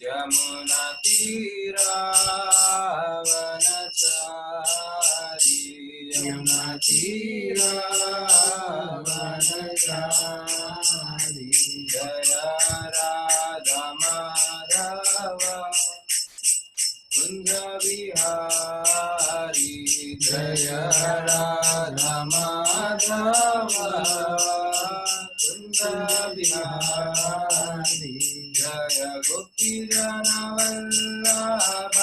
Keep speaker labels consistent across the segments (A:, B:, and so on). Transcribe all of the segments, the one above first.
A: यमुनातीरावनचारी यमुनातीरावनचारी जय राधा माधव कुंज बिहारी जय राधा माधव कुंज बिहारी जय गोपी जन वल्लभ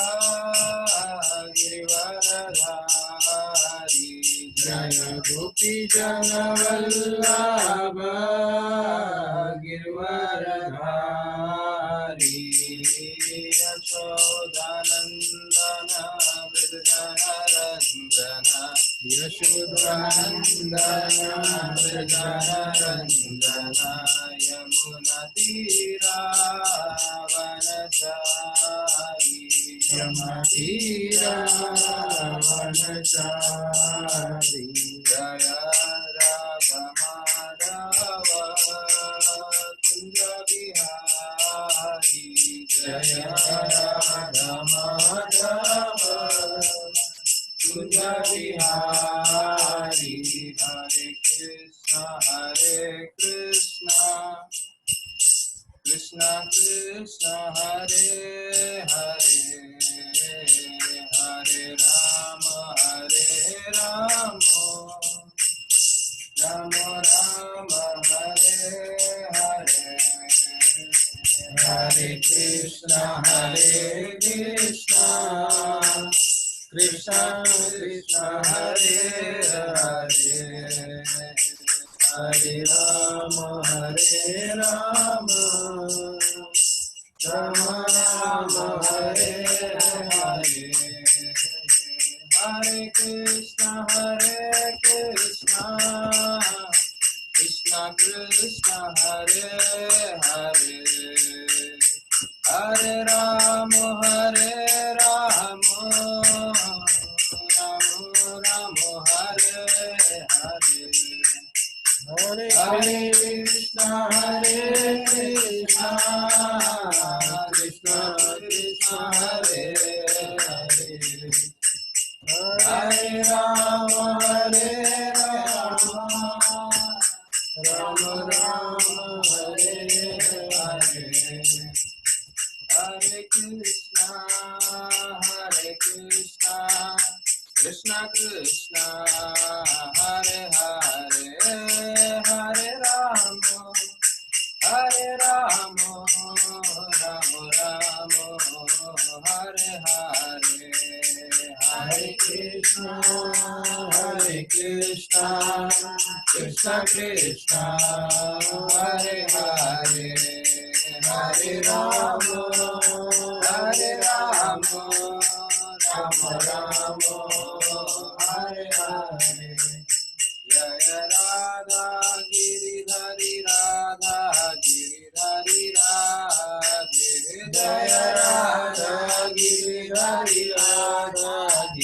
A: गिरिवरधारी जय गोपी जन वल्लभ गिरिवरधारी यशोदानंदन वृद्धनरंजन यशोदानंदन वृद्धनरंजन यमुनातीरावनचारी यमुनातीरावनचारी जय राधा माधव कुंज बिहारी जय राधा माधव कुंज बिहारी हरे कृष्ण कृष्ण कृष्ण हरे हरे हरे राम राम राम हरे हरे हरे कृष्ण कृष्ण कृष्ण हरे हरे हरे राम राम राम हरे हरे हरे कृष्ण कृष्ण कृष्ण हरे हरे हरे राम राम राम हरे हरे हरे कृष्ण कृष्ण कृष्ण हरे हरे हरे राम राम राम हरे हरे हरे कृष्ण कृष्ण कृष्ण हरे हरे हरे राम राम राम हरे हरे हरे कृष्ण कृष्ण कृष्ण हरे हरे हरे राम राम राम हरे हरे जय राधा गिरिधरी राधे जय राधा गिरिधरी राधे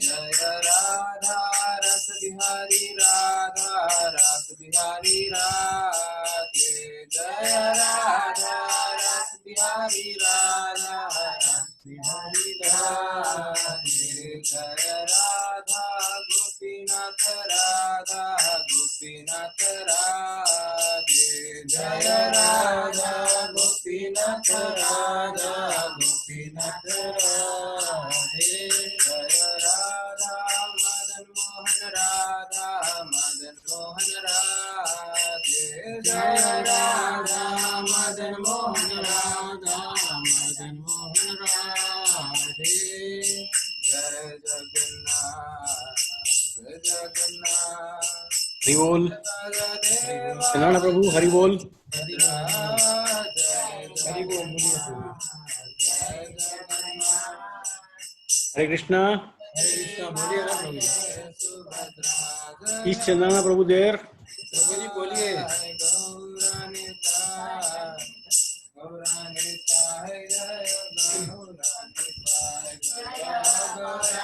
A: जय राधा रस बिहारी राधे जय राधा रस बिहारी राधे जय राधा गोपीनाथ राधे जय राधा गोपीनाथ राधे जय राधा मदन मोहन राधे जय राधा मदन मोहन राधे जय जगन्नाथ
B: हरि बोल। कल्याण प्रभु हरि बोल। हरे कृष्णा
A: बोलिए ना प्रभु।
B: इस चंदना प्रभु देर
A: प्रभु जी बोलिए।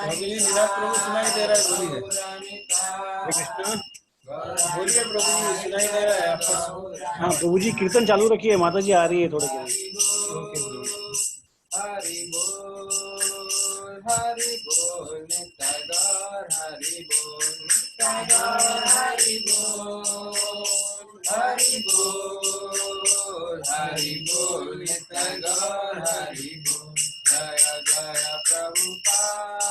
A: प्रभु जी निराश प्रभु सुनाई दे रहा है, बोलिए।
B: हरे कृष्णा
A: बोलिए प्रभु जी, सुनाई दे रहा है आपका
B: हाँ प्रभु जी कीर्तन चालू रखिए, माता जी आ रही है थोड़े देर में।
A: ओके प्रभु। हरि बोल नित्य गौर हरि बोल नित्य गौर हरि बोल नित्य गौर हरि बोल। जय जय प्रभुपाद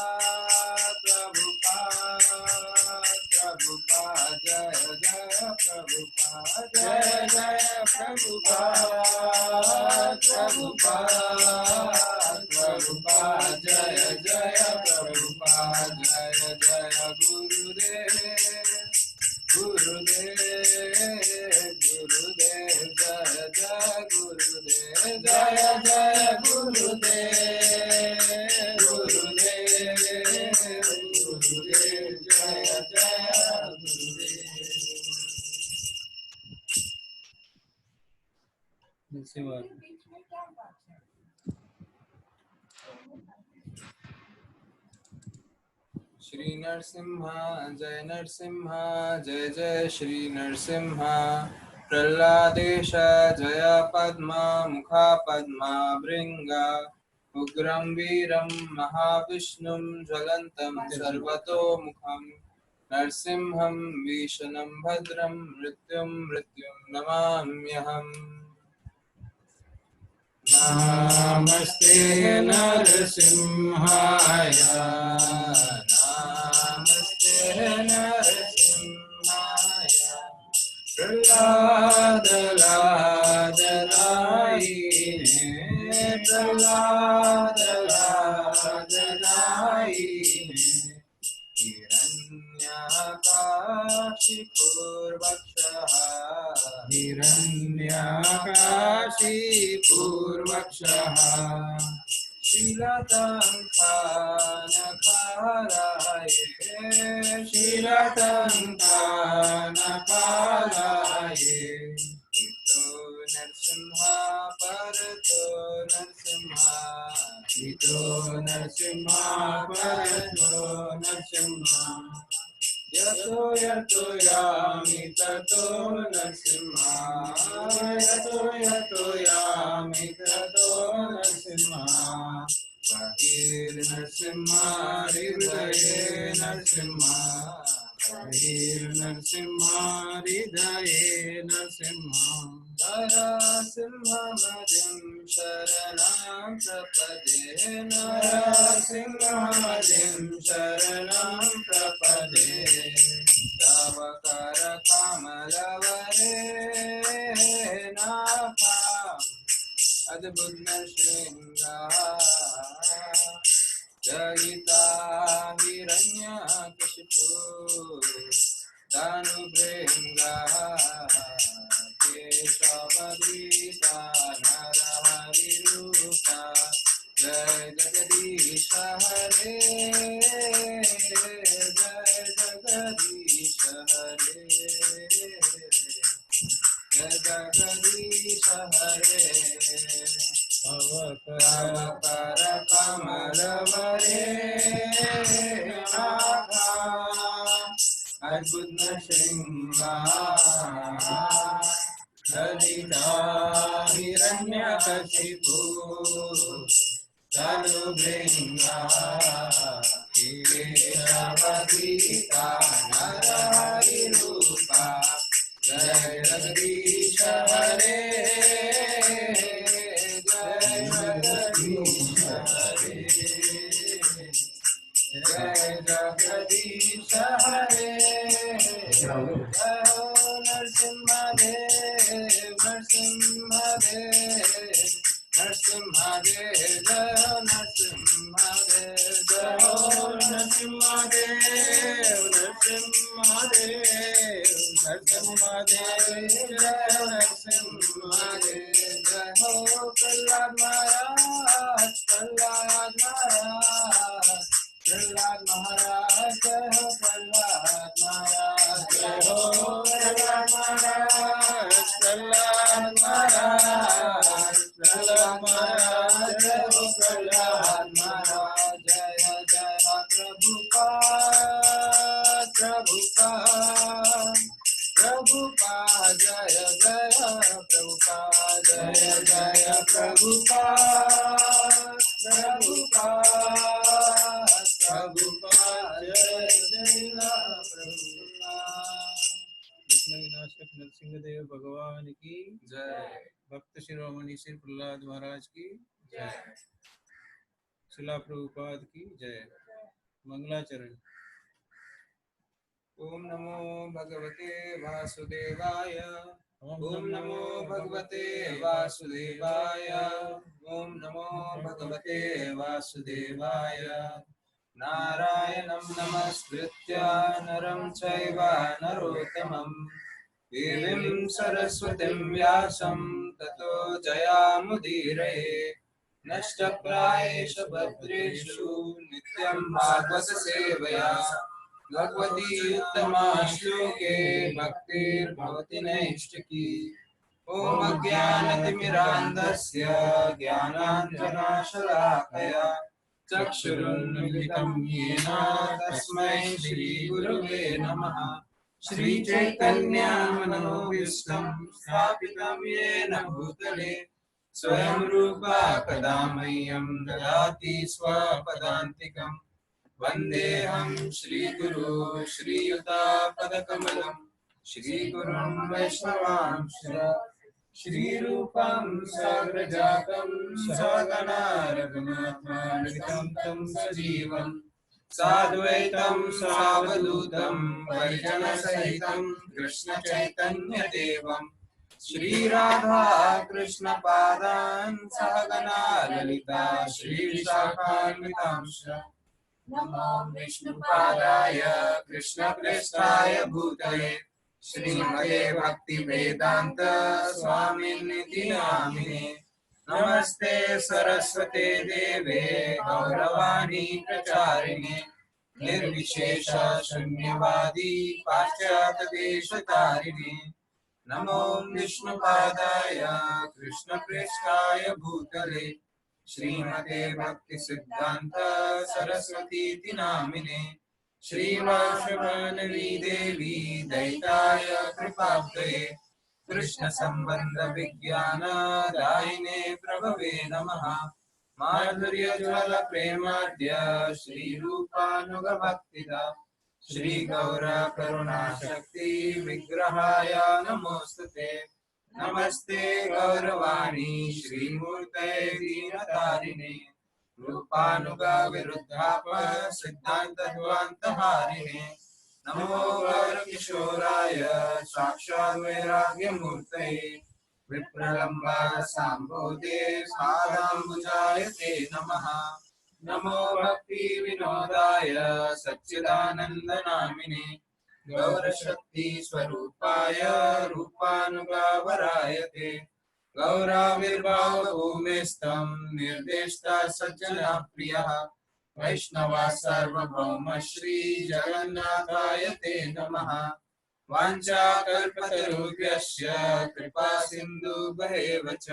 A: प्रभुपाद जय जय प्रभुपाद जय जय प्रभुपाद जय जय प्रभुपाद जय जय गुरुदेव गुरुदेव जय जय गुरुदेव जय जय गुरुदेव जय जय गुरुदेव। श्री नरसिंह जय जय श्री नरसिंह। प्रह्लादेश जय पद्मा मुखा पद्मा भृंगा। उग्रं वीरं महाविष्णुं ज्वलन्तं सर्वतोमुखं। नरसिंहं भीषणं भद्रं मृत्युं नमाम्यहम्। नमस्ते नरसिंहाय नमस्ते नरसिंहाय। प्रह्लाद हिरण्यकाशिपूर्वक्षः शीलतङ्कानकाराये हितो नरसिंहा परतो नरसिंहा परतो नरसिंहा। यतो यतो यामि ततो नरसिंहा यतो यामि ततो नरसिंहा। बहिर्नरसिंहा हृदये नरसिंहा हृदये नरसिंहा। नरसिंहमदिं शरणं प्रपदे नरसिंहमदिं शरणं प्रपदे। तव करकमलवरे नाथा अद्भुत नृसिंह। जयिता हिरण्यकशिपु तनुभृङ्गा। केशवदीता नरहरिरूपा। जय जगदीश हरे जय जगदीश हरे जय जगदीश हरे। अवकर कमलवरे नाथा अद्भुत नृसिंहा। ललिता हिरण्यकशिपु तनुभृङ्गा। केशवदीता नरहरिरूपा। जय जगदीश हरे जय जगदीश हरे जय जगदीश हरे। जय हो नरसिंहदेव नरसिंहदेव जय हो नरसिंहदेव जय हो नरसिंहदेव जय हो नरसिंहदेव जय हो प्रह्लाद महाराज प्रह्लाद महाराज जय हो प्रह्लाद महाराज जय हो प्रह्लाद महाराज जय हो प्रह्लाद महाराज। जय जय प्रभुपाद जय जय प्रभुपाद जय जय प्रभुपाद प्रभुपाद प्रभुपाद जय जय प्रभुपाद। विघ्न विनाशक नरसिंहदेव भगवान की जय। भक्त शिरोमणि श्री प्रहलाद महाराज की जय। शिला प्रभुपाद की जय। मंगलाचरण। ओम नमो भगवते वासुदेवाय। ओम नमो भगवते वासुदेवाय। ओम नमो भगवते वासुदेवाय। नारायणं नमस्कृत्य नरं चैव नरोत्तमं देवीं सरस्वतीं व्यासं ततो जयामुदीरये। नष्टप्रायेषु भद्रेषु नित्यं भागवत सेवया भगवती उत्तमा श्लोके भक्तिर्भवति नैष्टिकी। ॐ अज्ञानतिमिरान्धस्य ज्ञानाञ्जनशलाकया चक्षुरुन्मीलितं येन तस्मै श्रीगुरवे नमः। श्रीचैतन्यमनोभीष्टं स्थापितं येन भूतले स्वयं रूपा कदा मह्यं ददाति स्वपदान्तिकम्। वन्देऽहं श्रीगुरो श्रीयुतापदकमलं श्रीगुरुं वैष्णवांश्च श्रीरूपं साग्रजातं सहगणा रघुनाथान्वितं तं सजीवं साद्वैतं सावधूतं परिजनसहितं कृष्णचैतन्यदेवं श्रीराधा कृष्णपादान् सहगणा ललिता श्रीविशाखान्वितांश्च। नमो विष्णुपादाय कृष्णप्रेष्ठाय भूतले श्रीमते भक्तिवेदान्त स्वामिनिति नामिने। नमस्ते सरस्वते देवे गौरवाणी प्रचारिणे निर्विशेष शून्यवादी पाश्चात्यदेशतारिणे। नमो विष्णुपादाय कृष्णप्रेष्ठाय भूतले श्रीमते भक्ति सिद्धांत सरस्वती नामिने। श्रीवासवानवी देवी दैताय कृपाब्धये कृष्ण संबंध विज्ञान दायिने प्रभवे नमः। माधुर्य ज्वल प्रेमाद्य श्री रूपानुगभक्तिदा श्री गौर करुणा शक्ति विग्रहाय नमोस्तुते। नमस्ते गौरवाणी श्रीमूर्ते दीनतारिणे रूपानुगा विरुद्धाप सिद्धांत द्वान्तहारिणे। नमो गौरकिशोराय साक्षात् वैराग्यमूर्तये विप्रलम्बा सांबोधे पादाम्बुजाय ते नमः। नमो भक्ति विनोदाय सच्चिदानन्दनामिने गौरशक्ति स्वरूपाय रूपानुगावराय ते। गौराविर्भाव भूमिस्थं निर्देष्टा सज्जना प्रियः वैष्णवा सार्वभौम श्री जगन्नाथाय ते नमः। वाञ्छाकल्पतरुभ्यश्च कृपा सिन्धुभ्येव च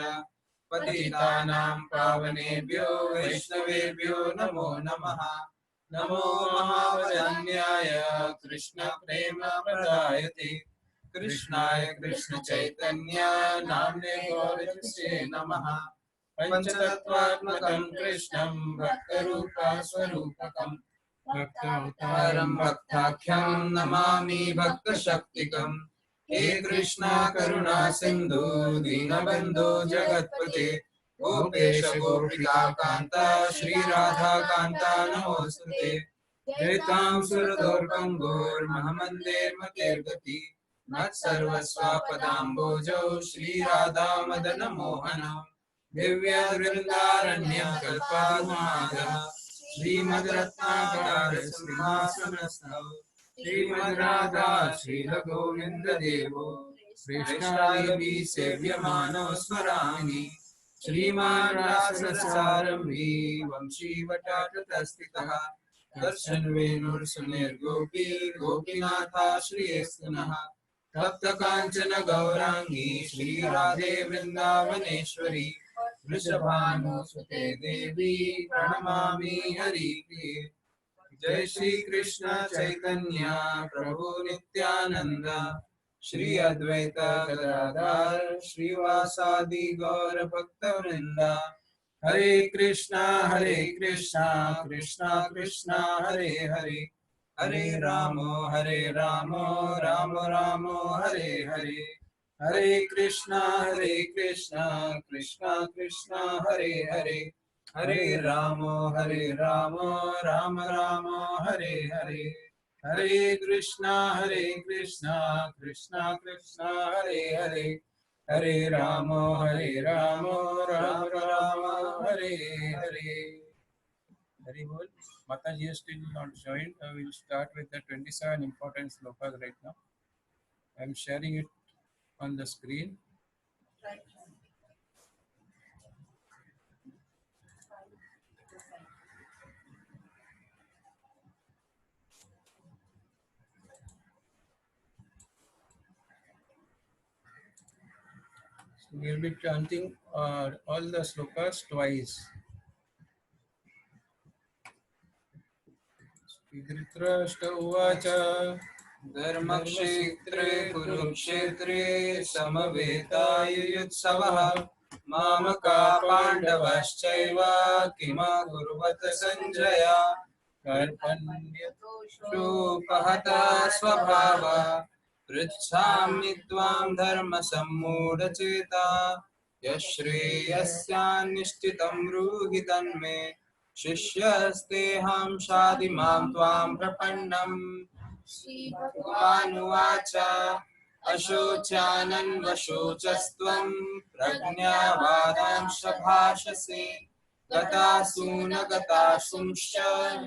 A: पतितानां पावनेभ्यो वैष्णवेभ्यो नमो नमः। नमो महावदन्याय कृष्ण प्रेम प्रदायते कृष्णाय कृष्ण चैतन्य नाम्ने गौरचे नमः। पंचतत्वात्मकं कृष्णं भक्तरूपा स्वरूपकं भक्तावतारं भक्ताख्यं नमामि भक्तशक्तिकम्। हे कृष्णा करुणा सिन्धु दीनबन्धो जगत्पते गोपेश गोपिका कांता श्री राधा कांता नमोस्तुते। जयतां सुरदोर्गङ्गोर्महमन्देर्मतेर्गति मत्सर्वस्वापदाम्बोजौ श्री राधा मदन मोहन दिव्य वृन्दारण्यं कल्पद्रुमादः श्रीमद्रत्नाकर सिंहासनस्थौ श्रीमद्राधा श्रीलगोविन्द देवो श्रेष्ठाभिः सेव्यमानो स्मरामि। श्रीमान् रासरसारम्भी वंशीवटाटतस्थितः दर्शन वेणुर्सुनिर्गोपी गोपीनाथाश्रयेस्तनः तप्त कांचन गौरांगी श्री राधे वृंदावनेश्वरी वृषभानुसुते देवी प्रणमामि हरिप्रिये। जय श्री कृष्ण चैतन्य प्रभु नित्यानंद श्री अद्वैत गदाधर श्रीवासादि गौर भक्तवृंदा। हरे कृष्णा कृष्णा कृष्णा हरे हरे, हरे रामो राम रामो हरे हरे। हरे कृष्णा कृष्णा कृष्णा हरे हरे, हरे रामो राम रामो हरे हरे। हरे कृष्णा कृष्णा कृष्णा हरे हरे, हरे रामो राम राम हरे हरे। हरि बोल। Mataji is still not joined. I will start with the 27 important slokas right now. I am sharing it on the screen. So we will be chanting all the slokas twice. Dhritarashtra uvacha धर्मक्षेत्रे कुरुक्षेत्रे समवेतायुयुत्सवः मामका पाण्डवश्चैव किमकुर्वत सञ्जय कर्पण्यतोषोपहता स्वभावा पृच्छामि त्वां धर्मसम्मूढचेता यश्रेयस्यान्निष्ठितं ब्रूहि तन्मे शिष्यस्तेऽहं शाधि मां त्वां प्रपन्नम्। श्रीभगवानुवाच अशोच्यानन्वशोचस्त्वं प्रज्ञावादांश्च भाषसे गतासु न गतासुंश्च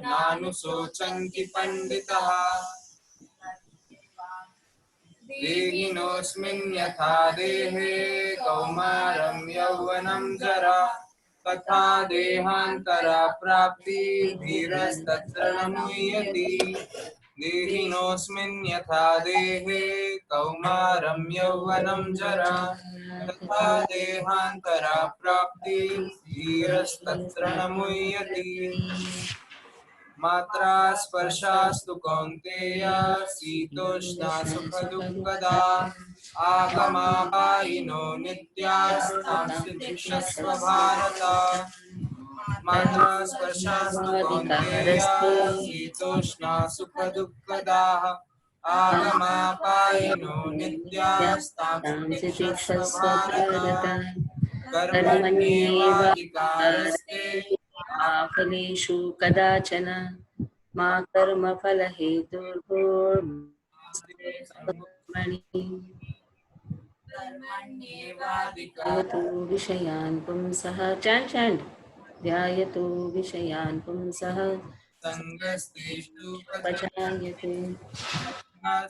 A: नानुशोचन्ति पण्डितः। देहिनोऽस्मिन् यथा देहे कौमारं यौवनं जरा तथा देहान्तरा प्राप्ति धीरस्तत्र न मुह्यति। देहिनोऽस्मिन् यथा देहे कौमारं यौवनं जरा तथा देहान्तरा प्राप्ति धीरस्तत्र न मुह्यति। मात्रा स्पर्शास्तु कौन्तेय शीतोष्णा सुखदुःखदा आगमापायिनो नित्यास्तांसि तिष्ठस्व भारत। मात्रा स्पर्शास्तु कौन्तेय शीतोष्णा सुखदुःखदाः आगमापायिनो नित्यास्तांसि तिष्ठस्व भारत। कर्मण्येवाधिकारस्ते
C: मा फलेषु कदाचन मा कर्मफलहेतुर्भोर्मणि ध्यायतो विषयान् पुंसः चैंट ध्यायतो विषयान् पुंसः
A: संगस्तेषु
C: पचायते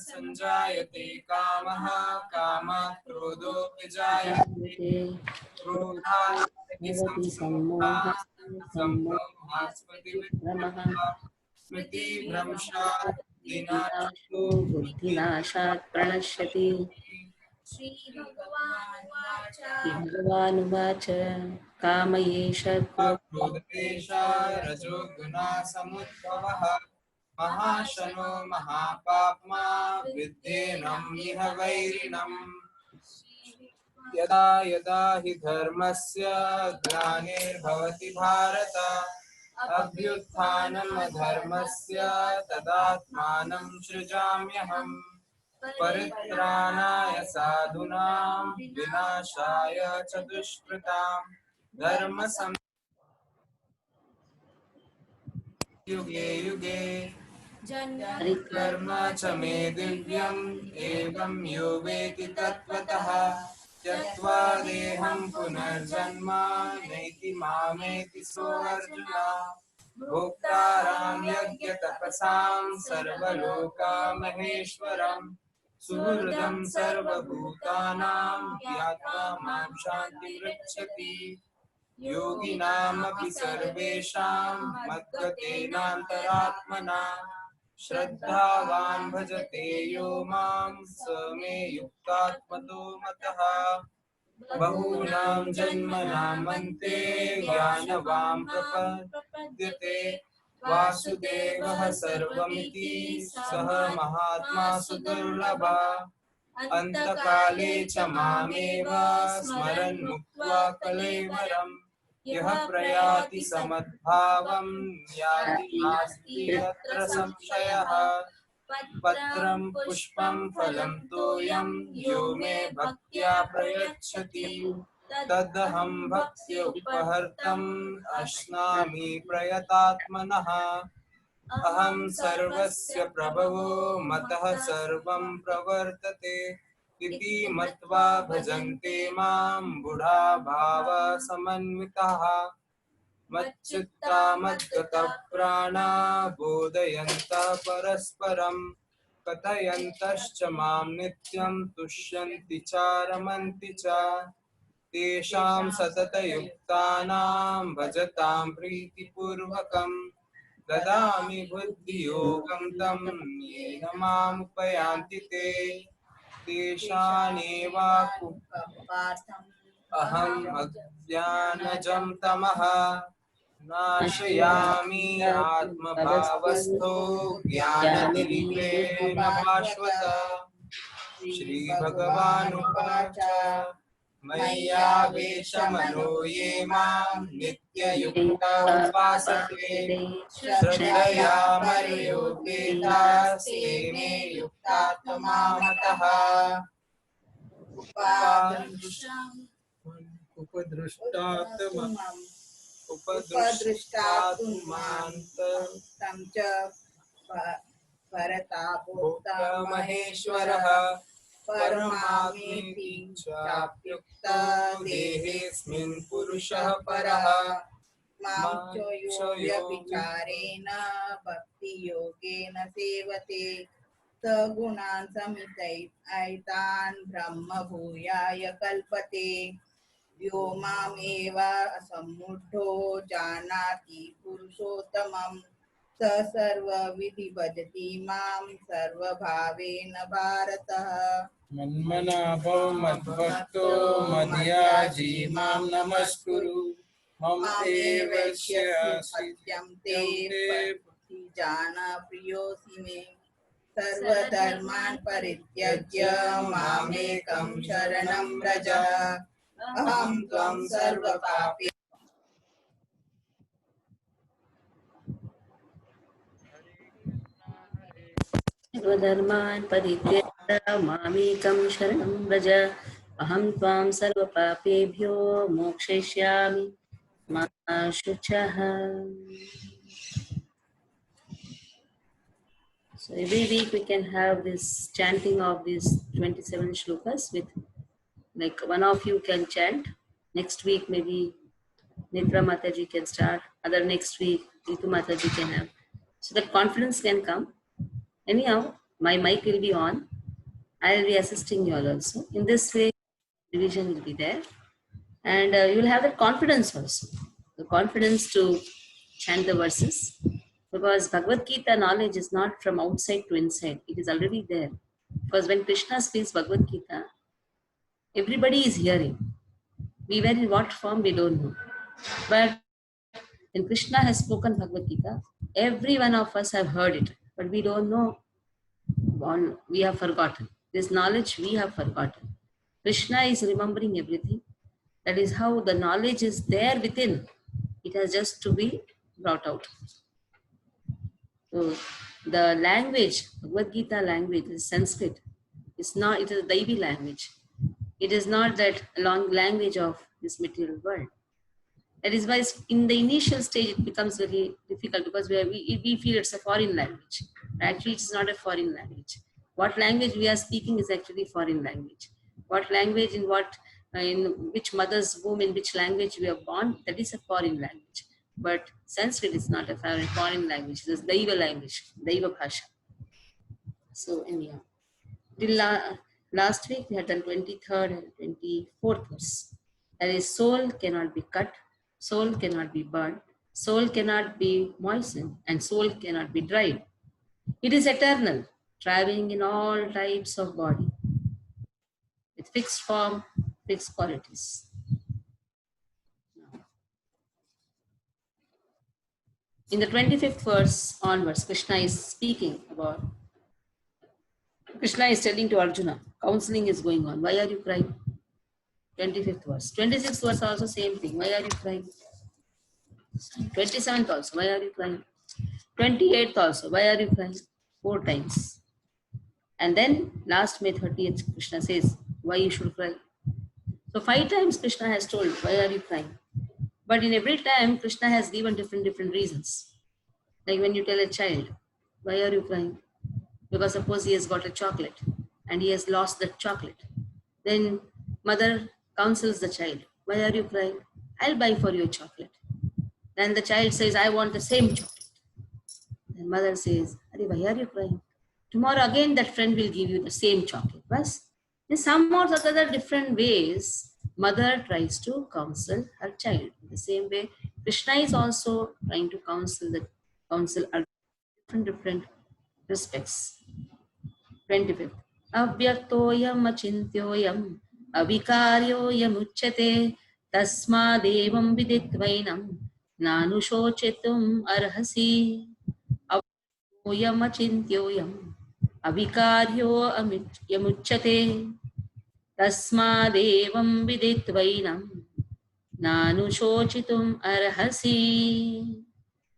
A: संजायते कामः कामात् क्रोधोऽपि जायते क्रोधात्
C: भवति सम्मोहः
A: सम्मोहात्
C: भ्रमः
A: स्मृतिभ्रंशात्
C: विनाशो बुद्धिनाशात् प्रणश्यति। श्रीभगवानुवाच कामयेष
A: क्रोधेश रजोगुणसमुद्भवः महाशनो महापाप्मा विद्येनं इह वैरिणम्। यदा यदा हि धर्मस्य ग्लानिर्भवति भारत अभ्युत्थानम् अधर्मस्य तदात्मानं सृजाम्यहम्। परित्राणाय साधूनां विनाशाय च दुष्कृतां धर्म युगे युगे कर्म च मे दिव्यम् एवं यो वेति तत्त्वतः त्यक्त्वा देहं पुनर्जन्म नैति मामेति सोऽर्जुन। भोक्तारां यज्ञतपसां सर्वलोकामहेश्वरम् सुहृदं सर्वभूतानां ज्ञात्वा मां शान्तिमृच्छति। योगिनामपि सर्वेषां मद्गतेनान्तरात्मना श्रद्धावान् भजते यो मां स मे युक्तात्मतो मतः। बहूनां जन्मनां अन्ते ज्ञानवान् प्रपद्यते वासुदेवः सर्वमिति सः महात्मा सुदुर्लभः। अंतकाले च मामेव स्मरन् मुक्त्वा कलेवरम् यः प्रयाति समद्भावं याति नास्ति तत्र संशयः पत्रं पुष्पं फलं तोयं यो मे भक्त्या प्रयच्छति तदहं भक्त्य उपहर्तम् अश्नामि प्रयतात्मनः अहं सर्वस्य प्रभवो मतः सर्वं प्रवर्तते इति मत्वा भजन्ते मां बुधा भाव समन्विताः मच्चित्ता मद्गतः प्राणा बोधयन्तः परस्परं कथयन्तश्च मां नित्यं तुष्यन्ति च रमन्ति च तेषां सततयुक्तानां भजतां प्रीतिपूर्वकम् ददामि बुद्धियोगं तं येन मामुपयान्ति ते तेषामेवाहम् अज्ञानजं तमः नाशयामि आत्मभावस्थो ज्ञानदीपेन भास्वत श्रीभगवानुवाच मय्यावेशमनो ये मां नित्ययुक्ता उपासते श्रद्धया मयोपेतास्ते मे युक्तात्मा मतः उपदृष्टात्मान्तं च भरता महेश्वरः परमात्मेति चाप्युक्त देहेऽस्मिन् पुरुषः परः मां च यो व्यभिचारेण भक्तियोगेन सेवते स गुणान् समितैतान् ब्रह्म भूयाय कल्पते यो मामेव असम्मूढो जानाति पुरुषोत्तमम् स सर्वविधि भजति मां सर्वभावेन भारत मन्मना भव मद्भक्तो मद्याजी मां नमस्कुरु मम सत्यं ते जान प्रियोऽसि मे सर्वधर्मान् परित्यज्य मामेकं शरणं व्रज अहं त्वं सर्वपापे
C: सर्वधर्मान् परित्यज्य मामेकं शरणं व्रज अहं त्वां सर्वपापेभ्यो मोक्षयिष्यामि मा शुचः. So every week we can have this chanting of these 27 shlokas with, like, one of you can chant. Next week maybe Nitra Mataji can start. Other next week Ritu Mataji can have. So that confidence can come. Anyhow, my mic will be on. I will be assisting you all also. In this way, division will be there. And you will have that confidence also. The confidence to chant the verses. Because Bhagavad Gita knowledge is not from outside to inside. It is already there. Because when Krishna speaks Bhagavad Gita, everybody is hearing. We were in what form, we don't know. But when Krishna has spoken Bhagavad Gita, every one of us have heard it. But we don't know. We have forgotten. This knowledge we have forgotten. Krishna is remembering everything. That is how the knowledge is there within. It has just to be brought out. So the language, Bhagavad Gita language is Sanskrit. It's not, it is a Daivi language. It is not that long language of this material world. That is why in the initial stage it becomes very difficult because we feel it's a foreign language. Actually, it's not a foreign language. What language we are speaking is actually foreign language. What language in which mother's womb, in which language we are born, that is a foreign language. But Sanskrit is not a foreign language. It is Daiva language, Daiva Bhasha. So anyhow, till last week we had done 23rd and 24th verse. That is, soul cannot be cut, soul cannot be burned, soul cannot be moistened, and soul cannot be dried. It is eternal, traveling in all types of body, with fixed form, fixed qualities. In the 25th verse onwards, Krishna is speaking about Krishna is telling to Arjuna, counseling is going on. Why are you crying? 25th verse. 26th verse also same thing. Why are you crying? 27th also. Why are you crying? 28th also. Why are you crying? 4 times. And then last May 30th, Krishna says, why you should cry? So 5 times Krishna has told, why are you crying? But in every time, Krishna has given different reasons. Like when you tell a child, why are you crying? Because suppose he has got a chocolate and he has lost that chocolate. Then mother counsels the child, why are you crying? I'll buy for you a chocolate. Then the child says, I want the same chocolate. Then mother says, why are you crying? Tomorrow again that friend will give you the same chocolate. But in some or other different ways, mother tries to counsel her child. In the same way, Krishna is also trying to counsel different respects. 25th. Avyaktoyam achintyoyam avikaryoyam uchyate tasmadevam viditvainam nanushochetum arhasi. Avyaktoyam achintyoyam avikaryoyam uchyate tasmadevam viditvainam nanushochitum arhasi.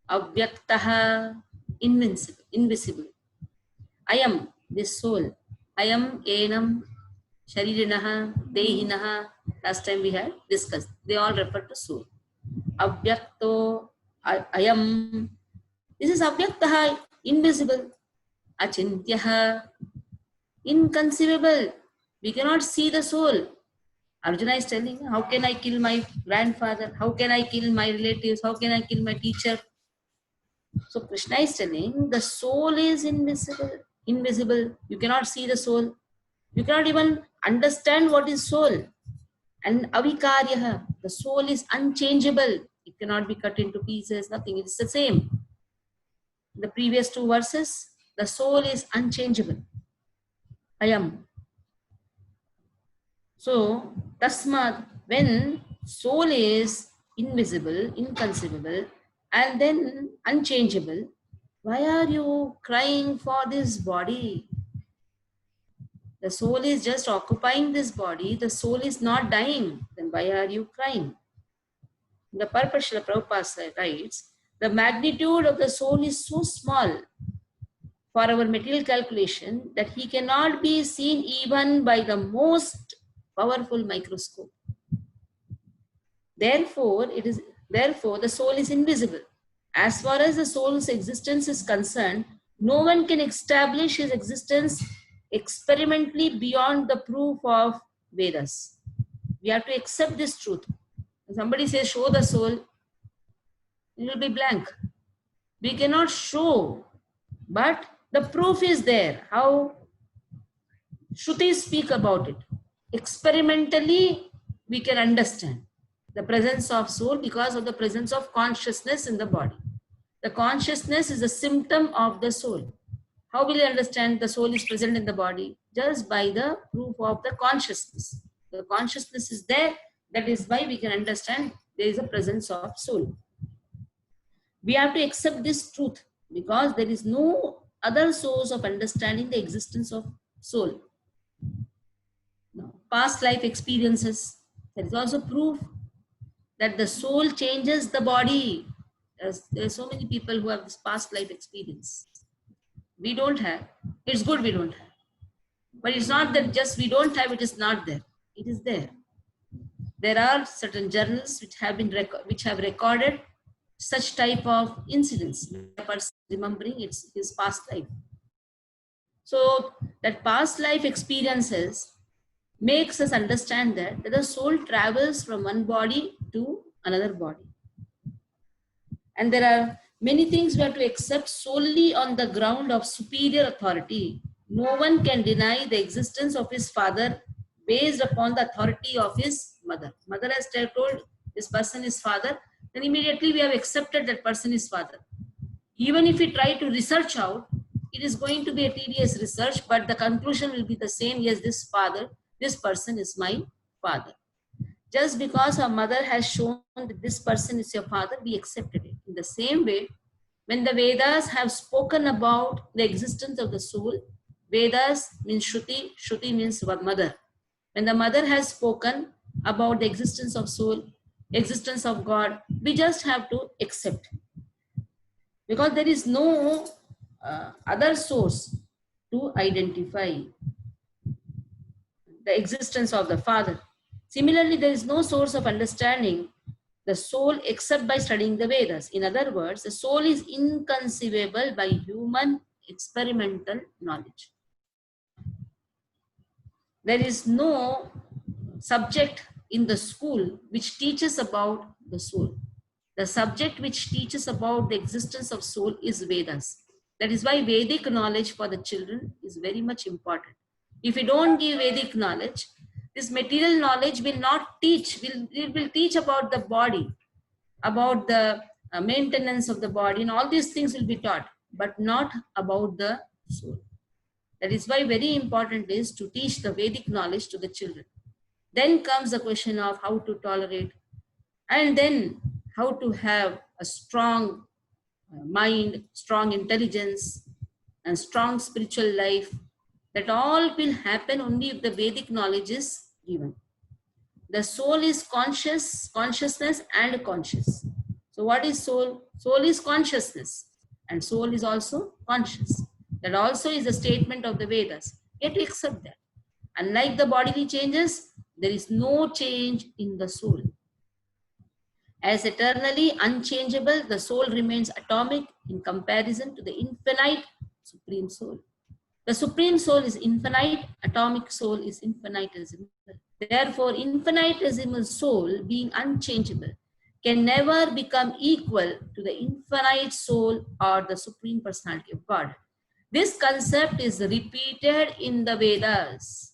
C: Avyaktaha, invisible. I am this soul. I am enam, sharirinaha, dehinaha. Last time we had discussed. They all refer to soul. Avyakto, I am. This is avyaktaha, invisible. Achintyaha, inconceivable. We cannot see the soul. Arjuna is telling, how can I kill my grandfather? How can I kill my relatives? How can I kill my teacher? So Krishna is telling the soul is invisible. You cannot see the soul. You cannot even understand what is soul. And avikaryaha, the soul is unchangeable. It cannot be cut into pieces, nothing. It's the same. The previous 2 verses, the soul is unchangeable. I am. So, tasmad, when soul is invisible, inconceivable, and then unchangeable, why are you crying for this body? The soul is just occupying this body. The soul is not dying. Then why are you crying? The purpose Srila Prabhupada writes, the magnitude of the soul is so small for our material calculation that he cannot be seen even by the most powerful microscope. Therefore, the soul is invisible. As far as the soul's existence is concerned, no one can establish his existence experimentally beyond the proof of Vedas. We have to accept this truth. When somebody says, show the soul, it will be blank. We cannot show, but the proof is there. How Shrutis speak about it. Experimentally, we can understand the presence of soul because of the presence of consciousness in the body. The consciousness is a symptom of the soul. How will you understand the soul is present in the body? Just by the proof of the consciousness. The consciousness is there. That is why we can understand there is a presence of soul. We have to accept this truth because there is no other source of understanding the existence of soul. Now, past life experiences. There is also proof that the soul changes the body. There are so many people who have this past life experience. We don't have. It's good we don't have. But it's not that just we don't have, it is not there. It is there. There are certain journals which have recorded such type of incidents. A person remembering his past life. So that past life experiences makes us understand that the soul travels from one body to another body. And there are many things we have to accept solely on the ground of superior authority. No one can deny the existence of his father based upon the authority of his mother. Mother has told this person is father, then immediately we have accepted that person is father. Even if we try to research out, it is going to be a tedious research, but the conclusion will be the same. Yes, this person is my father. Just because our mother has shown that this person is your father, we accepted it. In the same way, when the Vedas have spoken about the existence of the soul, Vedas means Shruti, Shruti means mother. When the mother has spoken about the existence of soul, existence of God, we just have to accept. Because there is no other source to identify the existence of the Father. Similarly, there is no source of understanding the soul except by studying the Vedas. In other words, the soul is inconceivable by human experimental knowledge. There is no subject in the school which teaches about the soul. The subject which teaches about the existence of soul is Vedas. That is why Vedic knowledge for the children is very much important. If you don't give Vedic knowledge, this material knowledge will not teach. It will teach about the body, about the maintenance of the body, and all these things will be taught, but not about the soul. That is why very important is to teach the Vedic knowledge to the children. Then comes the question of how to tolerate, and then how to have a strong mind, strong intelligence, and strong spiritual life. That all will happen only if the Vedic knowledge is given. The soul is consciousness and conscious. So what is soul? Soul is consciousness, and soul is also conscious. That also is a statement of the Vedas. Yet we accept that. Unlike the bodily changes, there is no change in the soul. As eternally unchangeable, the soul remains atomic in comparison to the infinite Supreme Soul. The Supreme Soul is infinite, atomic soul is infinitesimal. Therefore, infinitesimal soul, being unchangeable, can never become equal to the infinite soul or the Supreme Personality of God. This concept is repeated in the Vedas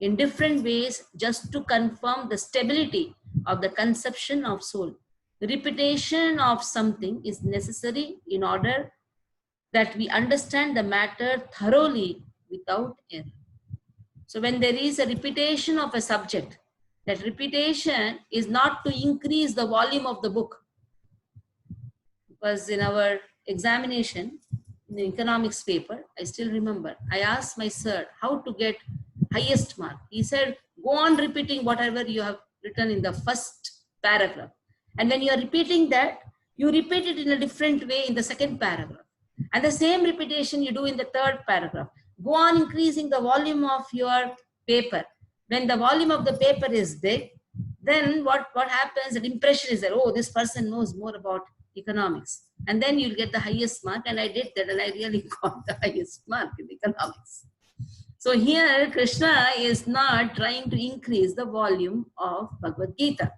C: in different ways just to confirm the stability of the conception of soul. The repetition of something is necessary in order that we understand the matter thoroughly without error. So when there is a repetition of a subject, that repetition is not to increase the volume of the book. Because in our examination, in the economics paper, I still remember, I asked my sir how to get highest mark. He said, go on repeating whatever you have written in the first paragraph. And when you are repeating that, you repeat it in a different way in the second paragraph. And the same repetition you do in the third paragraph. Go on increasing the volume of your paper. When the volume of the paper is big, then what happens, the impression is that, oh, this person knows more about economics. And then you'll get the highest mark. And I did that, and I really got the highest mark in economics. So here, Krishna is not trying to increase the volume of Bhagavad Gita.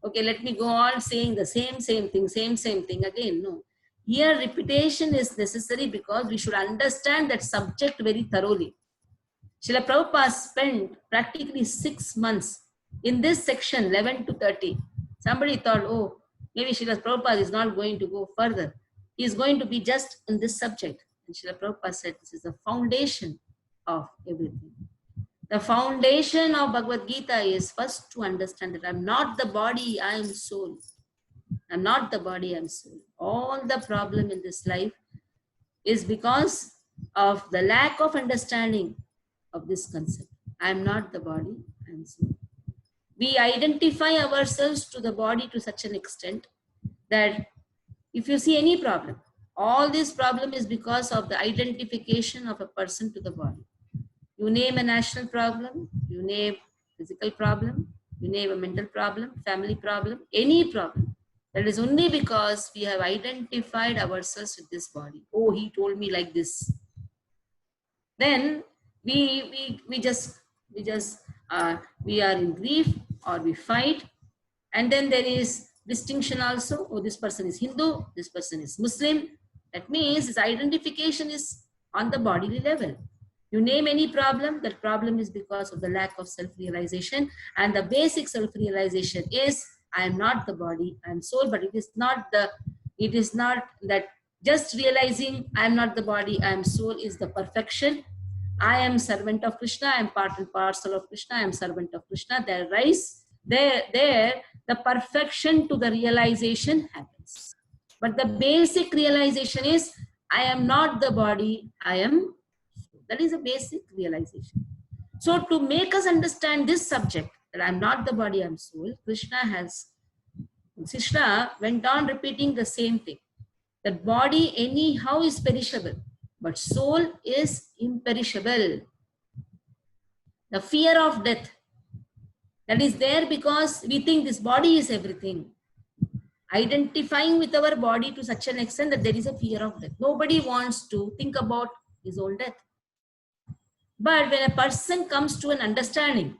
C: Okay, let me go on saying the same thing again. No. Here, repetition is necessary because we should understand that subject very thoroughly. Srila Prabhupada spent practically 6 months in this section 11 to 30. Somebody thought, oh, maybe Srila Prabhupada is not going to go further. He is going to be just in this subject. And Srila Prabhupada said, this is the foundation of everything. The foundation of Bhagavad Gita is first to understand that I'm not the body, I am soul. I'm not the body, I'm soul. All the problem in this life is because of the lack of understanding of this concept. I'm not the body, I'm soul. We identify ourselves to the body to such an extent that if you see any problem, all this problem is because of the identification of a person to the body. You name a national problem, you name physical problem, you name a mental problem, family problem, any problem. That is only because we have identified ourselves with this body. Oh, he told me like this. Then we are in grief or we fight, and then there is distinction also. Oh, this person is Hindu, this person is Muslim. That means this identification is on the bodily level. You name any problem, that problem is because of the lack of self-realization, and the basic self-realization is I am not the body, I am soul. But it is not that just realizing I am not the body, I am soul is the perfection. I am servant of Krishna, I am part and parcel of Krishna, I am servant of Krishna. There the perfection to the realization happens. But the basic realization is I am not the body, I am soul. That is a basic realization. So to make us understand this subject, that I'm not the body, I'm soul, Krishna went on repeating the same thing. That body anyhow is perishable, but soul is imperishable. The fear of death, that is there because we think this body is everything. Identifying with our body to such an extent that there is a fear of death. Nobody wants to think about his own death. But when a person comes to an understanding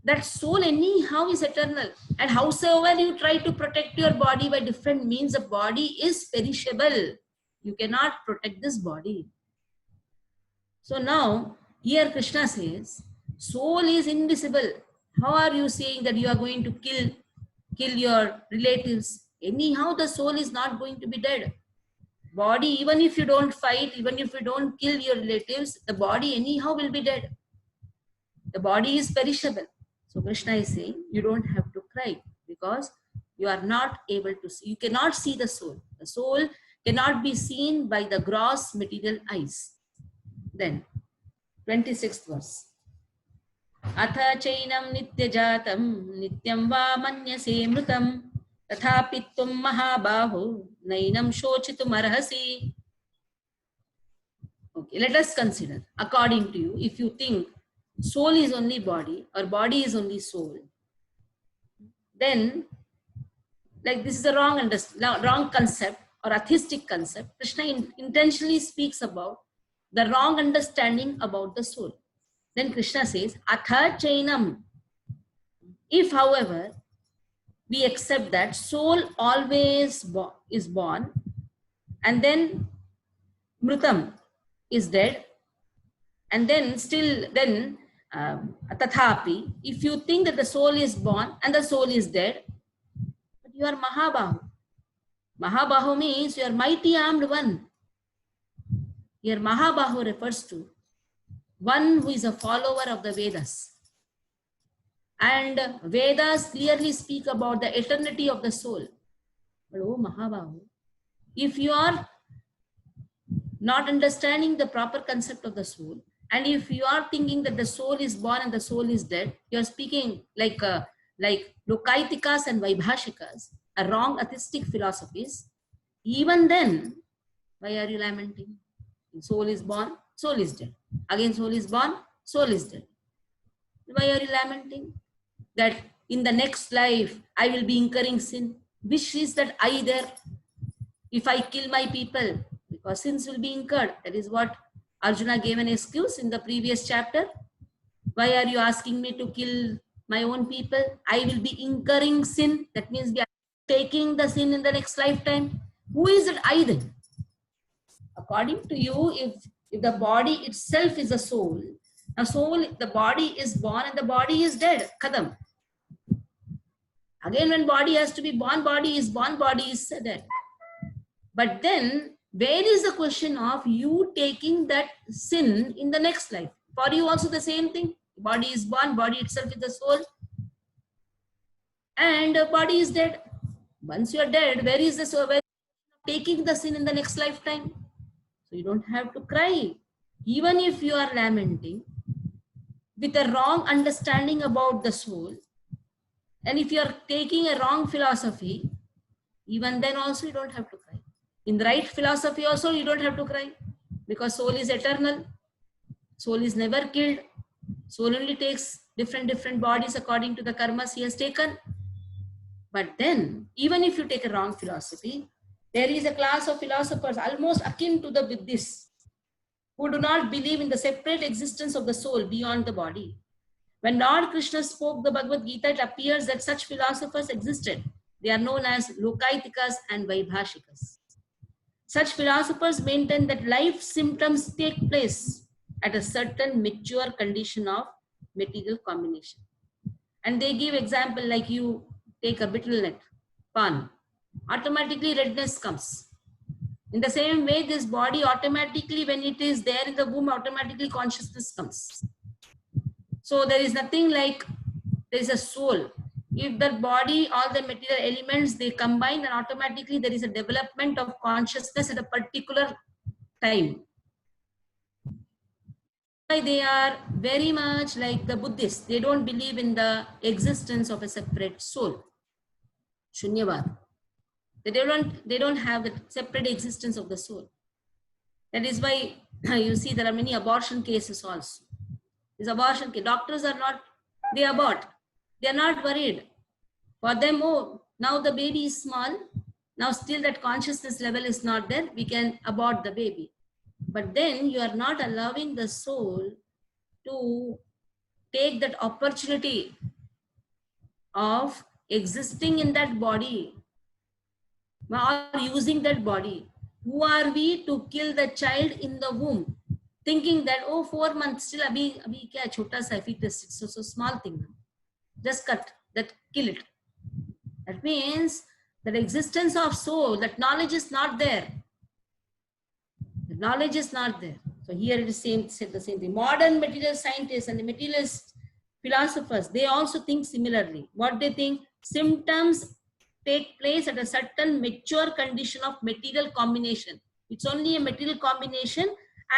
C: that soul anyhow is eternal, and howsoever you try to protect your body by different means, the body is perishable. You cannot protect this body. So now, here Krishna says, soul is invisible. How are you saying that you are going to kill your relatives? Anyhow, the soul is not going to be dead. Body, even if you don't fight, even if you don't kill your relatives, the body anyhow will be dead. The body is perishable. So Krishna is saying, you don't have to cry because you are not able to see. You cannot see the soul. The soul cannot be seen by the gross material eyes. Then, 26th verse. Atha chainam nityajatam nityam va manyase mrutam tathapi tum mahabahu nainam shochitum arhasi. Okay, let us consider, according to you, if you think soul is only body or body is only soul, then like this is a wrong concept or atheistic concept. Krishna intentionally speaks about the wrong understanding about the soul. Then Krishna says, Atha chainam. If, however, we accept that soul always is born and then mrutam is dead, and then tathapi, if you think that the soul is born and the soul is dead, but you are Mahabahu. Mahabahu means you are mighty armed one. Here Mahabahu refers to one who is a follower of the Vedas. And Vedas clearly speak about the eternity of the soul. But oh Mahabahu, if you are not understanding the proper concept of the soul, and if you are thinking that the soul is born and the soul is dead, you are speaking like Lokaitikas and Vaibhashikas, are wrong atheistic philosophies. Even then, why are you lamenting? Soul is born, soul is dead. Again, soul is born, soul is dead. Why are you lamenting? That in the next life, I will be incurring sin. Which is that I there? If I kill my people, because sins will be incurred. That is what Arjuna gave an excuse in the previous chapter. Why are you asking me to kill my own people? I will be incurring sin. That means we are taking the sin in the next lifetime. Who is it I then? According to you, if the body itself is a soul, the body is born and the body is dead. Kadam. Again, when body has to be born, body is born, body is dead. But then, where is the question of you taking that sin in the next life? For you also the same thing. Body is born, body itself is the soul. And body is dead. Once you are dead, where is the soul? Where is taking the sin in the next lifetime? So you don't have to cry. Even if you are lamenting with a wrong understanding about the soul, and if you are taking a wrong philosophy, even then also you don't have to cry. In the right philosophy also you don't have to cry, because soul is eternal. Soul is never killed. Soul only takes different bodies according to the karmas he has taken. But then, even if you take a wrong philosophy, there is a class of philosophers almost akin to the Buddhists who do not believe in the separate existence of the soul beyond the body. When Lord Krishna spoke the Bhagavad Gita, it appears that such philosophers existed. They are known as Lokaitikas and Vaibhashikas. Such philosophers maintain that life symptoms take place at a certain mature condition of material combination. And they give example like you take a betel nut, pan, automatically redness comes. In the same way, this body automatically, when it is there in the womb, automatically consciousness comes. So there is nothing like there is a soul. If the body, all the material elements, they combine, and automatically there is a development of consciousness at a particular time. They are very much like the Buddhists. They don't believe in the existence of a separate soul. Shunyavad. They don't have the separate existence of the soul. That is why you see there are many abortion cases also. These abortion cases, doctors are not, they abort. They are not worried. For them, oh, now the baby is small. Now still that consciousness level is not there. We can abort the baby. But then you are not allowing the soul to take that opportunity of existing in that body or using that body. Who are we to kill the child in the womb, thinking that, oh, 4 months still abhi kya chota sa fetus, it's so small thing, just cut that, kill it. That means that existence of soul, that knowledge is not there. The knowledge is not there. So here it is said the same thing. Modern material scientists and the materialist philosophers, they also think similarly. What they think? Symptoms take place at a certain mature condition of material combination. It's only a material combination,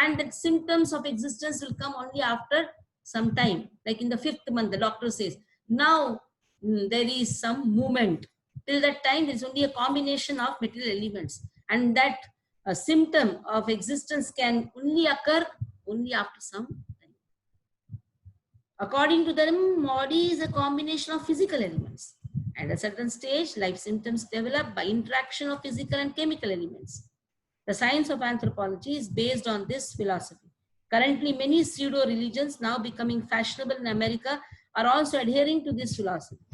C: and the symptoms of existence will come only after some time. Like in the 5th month, the doctor says, now there is some movement. Till that time, there is only a combination of material elements. And that a symptom of existence can only occur only after some time. According to them, body is a combination of physical elements. At a certain stage, life symptoms develop by interaction of physical and chemical elements. The science of anthropology is based on this philosophy. Currently, many pseudo-religions now becoming fashionable in America are also adhering to this philosophy.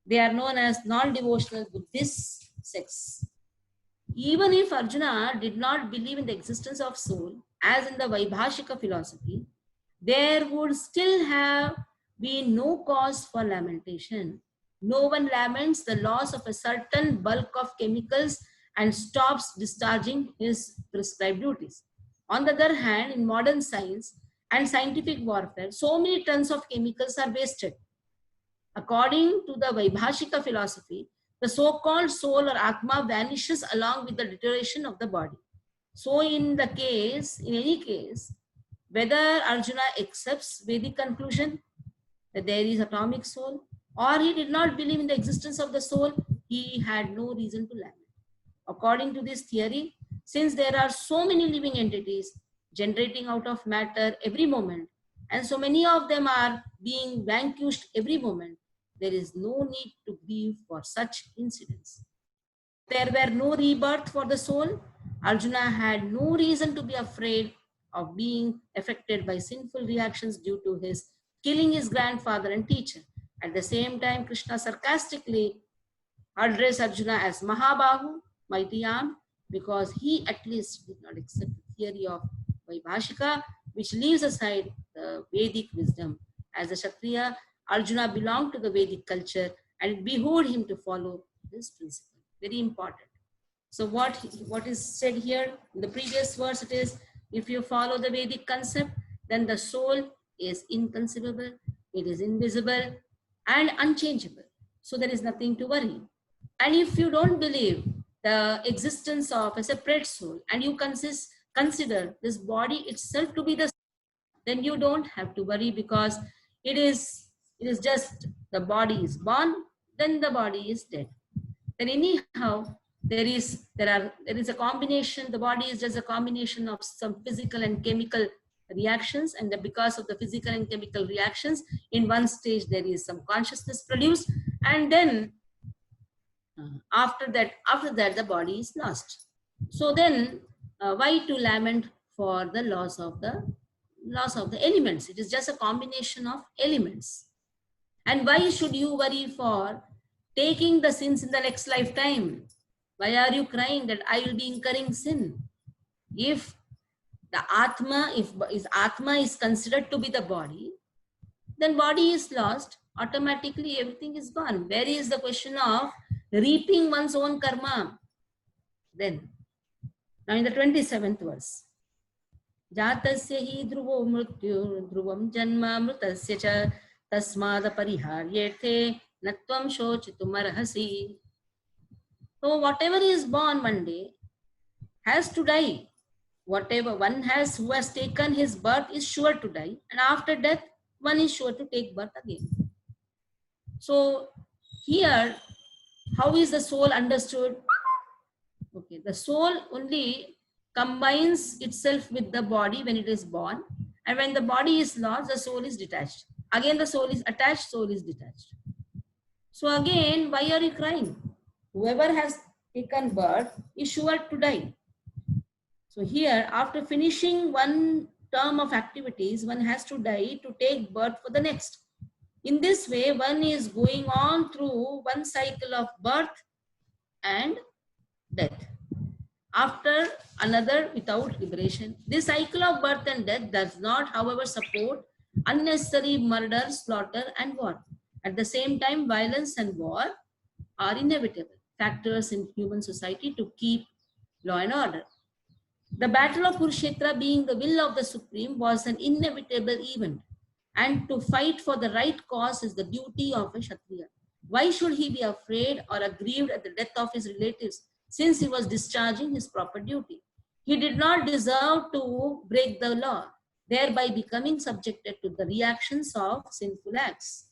C: They are known as non-devotional Buddhist sects. Even if Arjuna did not believe in the existence of soul, as in the Vaibhashika philosophy, there would still have been no cause for lamentation. No one laments the loss of a certain bulk of chemicals and stops discharging his prescribed duties. On the other hand, in modern science and scientific warfare, so many tons of chemicals are wasted. According to the Vaibhashika philosophy, the so-called soul or Atma vanishes along with the deterioration of the body. So in any case, whether Arjuna accepts Vedic conclusion that there is atomic soul, or he did not believe in the existence of the soul, he had no reason to lament. According to this theory, since there are so many living entities generating out of matter every moment, and so many of them are being vanquished every moment, there is no need to grieve for such incidents. There were no rebirth for the soul. Arjuna had no reason to be afraid of being affected by sinful reactions due to his killing his grandfather and teacher. At the same time, Krishna sarcastically addressed Arjuna as Mahabahu, mighty arm, because he at least did not accept the theory of Vaibhashika, which leaves aside the Vedic wisdom. As a Kshatriya, Arjuna belonged to the Vedic culture, and it behooved him to follow this principle. Very important. So what is said here in the previous verse, it is, if you follow the Vedic concept, then the soul is inconceivable, it is invisible and unchangeable. So there is nothing to worry. And if you don't believe the existence of a separate soul, and you consider this body itself to be the soul, then you don't have to worry, because it is just the body is born, then the body is dead. Then anyhow, there is a combination. The body is just a combination of some physical and chemical reactions, and because of the physical and chemical reactions, in one stage there is some consciousness produced, and then after that the body is lost. So then why to lament for the loss of the elements? It is just a combination of elements. And why should you worry for taking the sins in the next lifetime? Why are you crying that I will be incurring sin? If the Atma, if Atma is considered to be the body, then body is lost, automatically everything is gone. Where is the question of reaping one's own karma? Then, now in the 27th verse, Jatasya hi dhruvo mrityu dhruvam janma mritasya cha tasmad pariharyethe natvam shochitum arhasi. So whatever is born one day has to die. whatever one has, who has taken his birth is sure to die, and after death one is sure to take birth again. So here, how is the soul understood? Okay, the soul only combines itself with the body when it is born, and when the body is lost, the soul is detached. Again, the soul is attached, soul is detached. So again, why are you crying? Whoever has taken birth is sure to die. So here, after finishing one term of activities, one has to die to take birth for the next. In this way, one is going on through one cycle of birth and death, after another without liberation. This cycle of birth and death does not, however, support unnecessary murder, slaughter, and war. At the same time, violence and war are inevitable factors in human society to keep law and order. The battle of Kurukshetra, being the will of the Supreme, was an inevitable event, and to fight for the right cause is the duty of a Kshatriya. Why should he be afraid or aggrieved at the death of his relatives, since he was discharging his proper duty? He did not deserve to break the law, thereby becoming subjected to the reactions of sinful acts,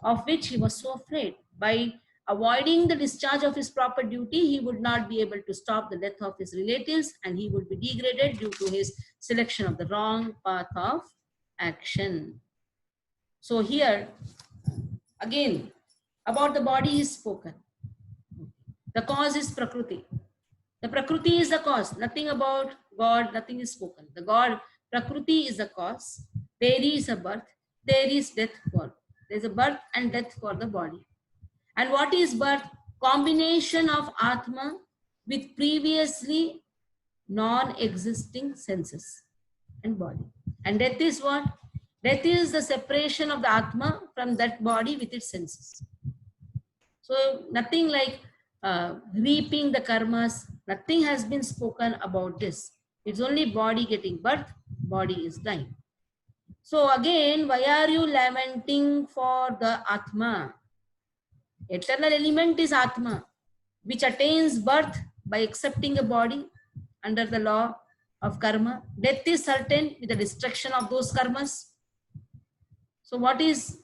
C: of which he was so afraid. By avoiding the discharge of his proper duty, he would not be able to stop the death of his relatives, and he would be degraded due to his selection of the wrong path of action. So here, again, about the body is spoken. The cause is Prakriti. The Prakriti is the cause. Nothing about God, nothing is spoken. The God, Prakriti is the cause. There is a birth, there is death for. There is a birth and death for the body. And what is birth? Combination of Atma with previously non-existing senses and body. And death is what? Death is the separation of the Atma from that body with its senses. So nothing like reaping the karmas, nothing has been spoken about this. It's only body getting birth, body is dying. So again, why are you lamenting for the Atma? Eternal element is Atma, which attains birth by accepting a body under the law of karma. Death is certain with the destruction of those karmas. So what is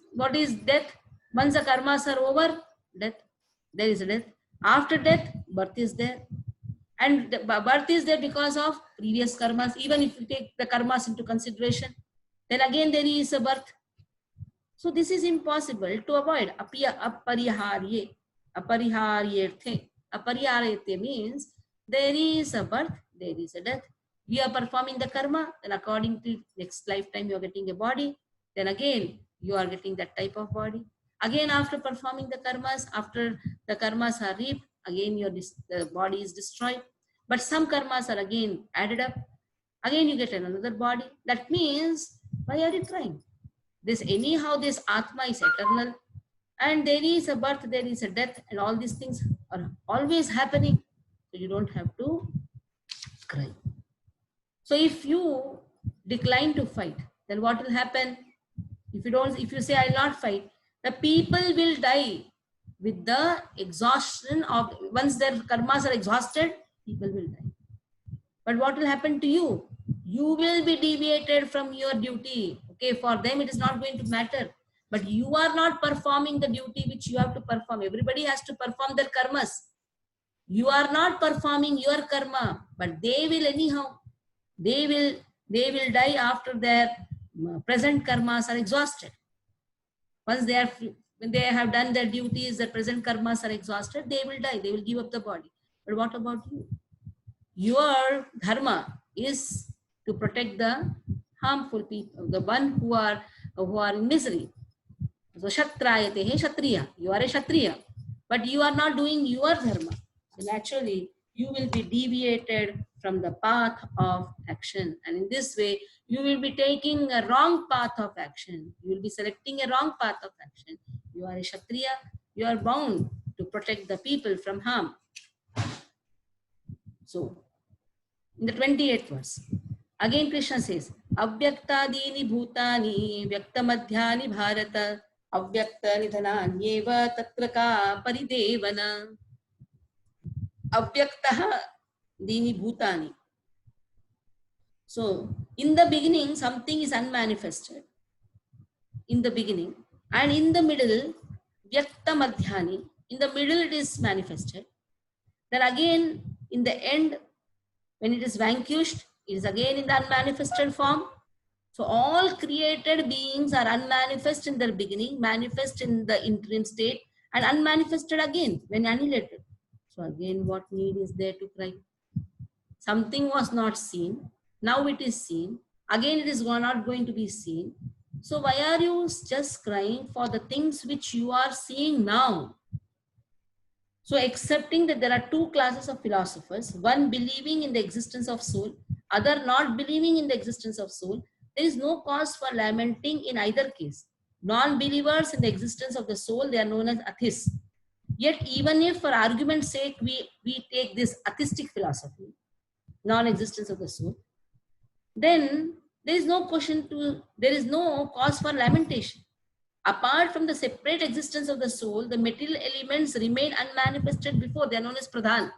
C: death? Once the karmas are over, death. There is a death. After death, birth is there. And the birth is there because of previous karmas. Even if you take the karmas into consideration, then again there is a birth. So this is impossible to avoid. Apariharye. Apariharyerthe. Apariharyerthe means there is a birth, there is a death. We are performing the karma, then according to next lifetime you are getting a body. Then again you are getting that type of body. Again, after performing the karmas, after the karmas are reaped, again the body is destroyed. But some karmas are again added up. Again you get another body. That means, why are you trying? This anyhow, this Atma is eternal, and there is a birth, there is a death, and all these things are always happening. So you don't have to cry. So if you decline to fight, then what will happen? If you say I'll not fight, the people will die with the exhaustion of, once their karmas are exhausted, people will die. But what will happen to you? You will be deviated from your duty. Okay, for them it is not going to matter. But you are not performing the duty which you have to perform. Everybody has to perform their karmas. You are not performing your karma, but they will anyhow. They will die after their present karmas are exhausted. Once when they have done their duties, their present karmas are exhausted, they will die. They will give up the body. But what about you? Your dharma is to protect the harmful people, the one who are in misery. So Kshatrayate he Kshatriya. You are a Kshatriya, but you are not doing your dharma. So naturally, you will be deviated from the path of action, and in this way, you will be taking a wrong path of action. You will be selecting a wrong path of action. You are a Kshatriya. You are bound to protect the people from harm. So, in the 28th verse, again Krishna says, Avyaktadini bhutani vyaktamadhyani bharata avyakta nidhananyeva tatraka paridevana. Avyaktaha dini bhutani. So in the beginning, something is unmanifested. In the beginning, and in the middle, Vyakta Madhyani, in the middle it is manifested. Then again, in the end, when it is vanquished, it is again in the unmanifested form. So all created beings are unmanifest in their beginning, manifest in the interim state, and unmanifested again when annihilated. So again, what need is there to cry? Something was not seen, now it is seen, again it is not going to be seen. So why are you just crying for the things which you are seeing now? So accepting that there are two classes of philosophers, one believing in the existence of soul, other not believing in the existence of soul, there is no cause for lamenting in either case. Non-believers in the existence of the soul, they are known as atheists. Yet even if for argument's sake we take this atheistic philosophy, non-existence of the soul, then there is no cause for lamentation. Apart from the separate existence of the soul, the material elements remain unmanifested before. They are known as pradhan.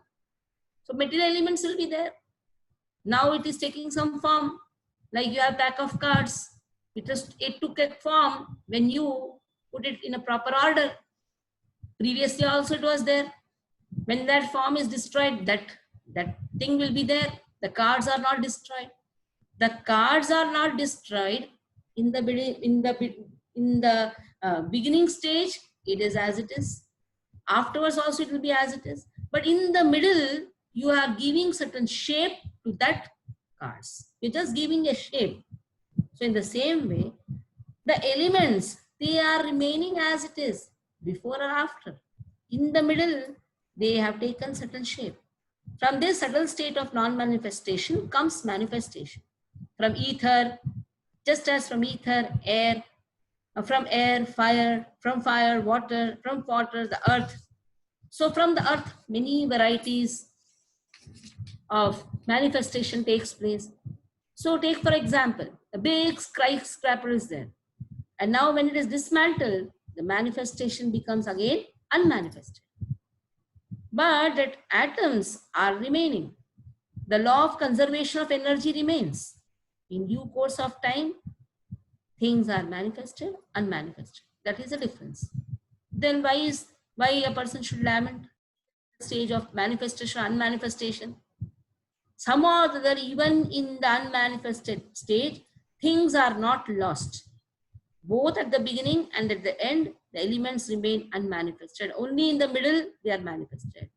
C: So material elements will be there. Now it is taking some form, like you have a pack of cards. It took a form when you put it in a proper order. Previously also it was there. When that form is destroyed, that thing will be there. The cards are not destroyed. The cards are not destroyed in the beginning stage. It is as it is. Afterwards also it will be as it is. But in the middle, you are giving certain shape to that cards. You're just giving a shape. So in the same way, the elements, they are remaining as it is, before or after. In the middle, they have taken certain shape. From this subtle state of non-manifestation comes manifestation. From ether, just as from ether, air, from air, fire, from fire, water, from water, the earth. So from the earth, many varieties of manifestation takes place. So take for example, a big skyscraper is there. And now when it is dismantled, the manifestation becomes again unmanifested. But that atoms are remaining. The law of conservation of energy remains. In due course of time, things are manifested, unmanifested. That is the difference. Then why a person should lament the stage of manifestation, unmanifestation? Some or the other, even in the unmanifested stage, things are not lost. Both at the beginning and at the end, the elements remain unmanifested. Only in the middle, they are manifested.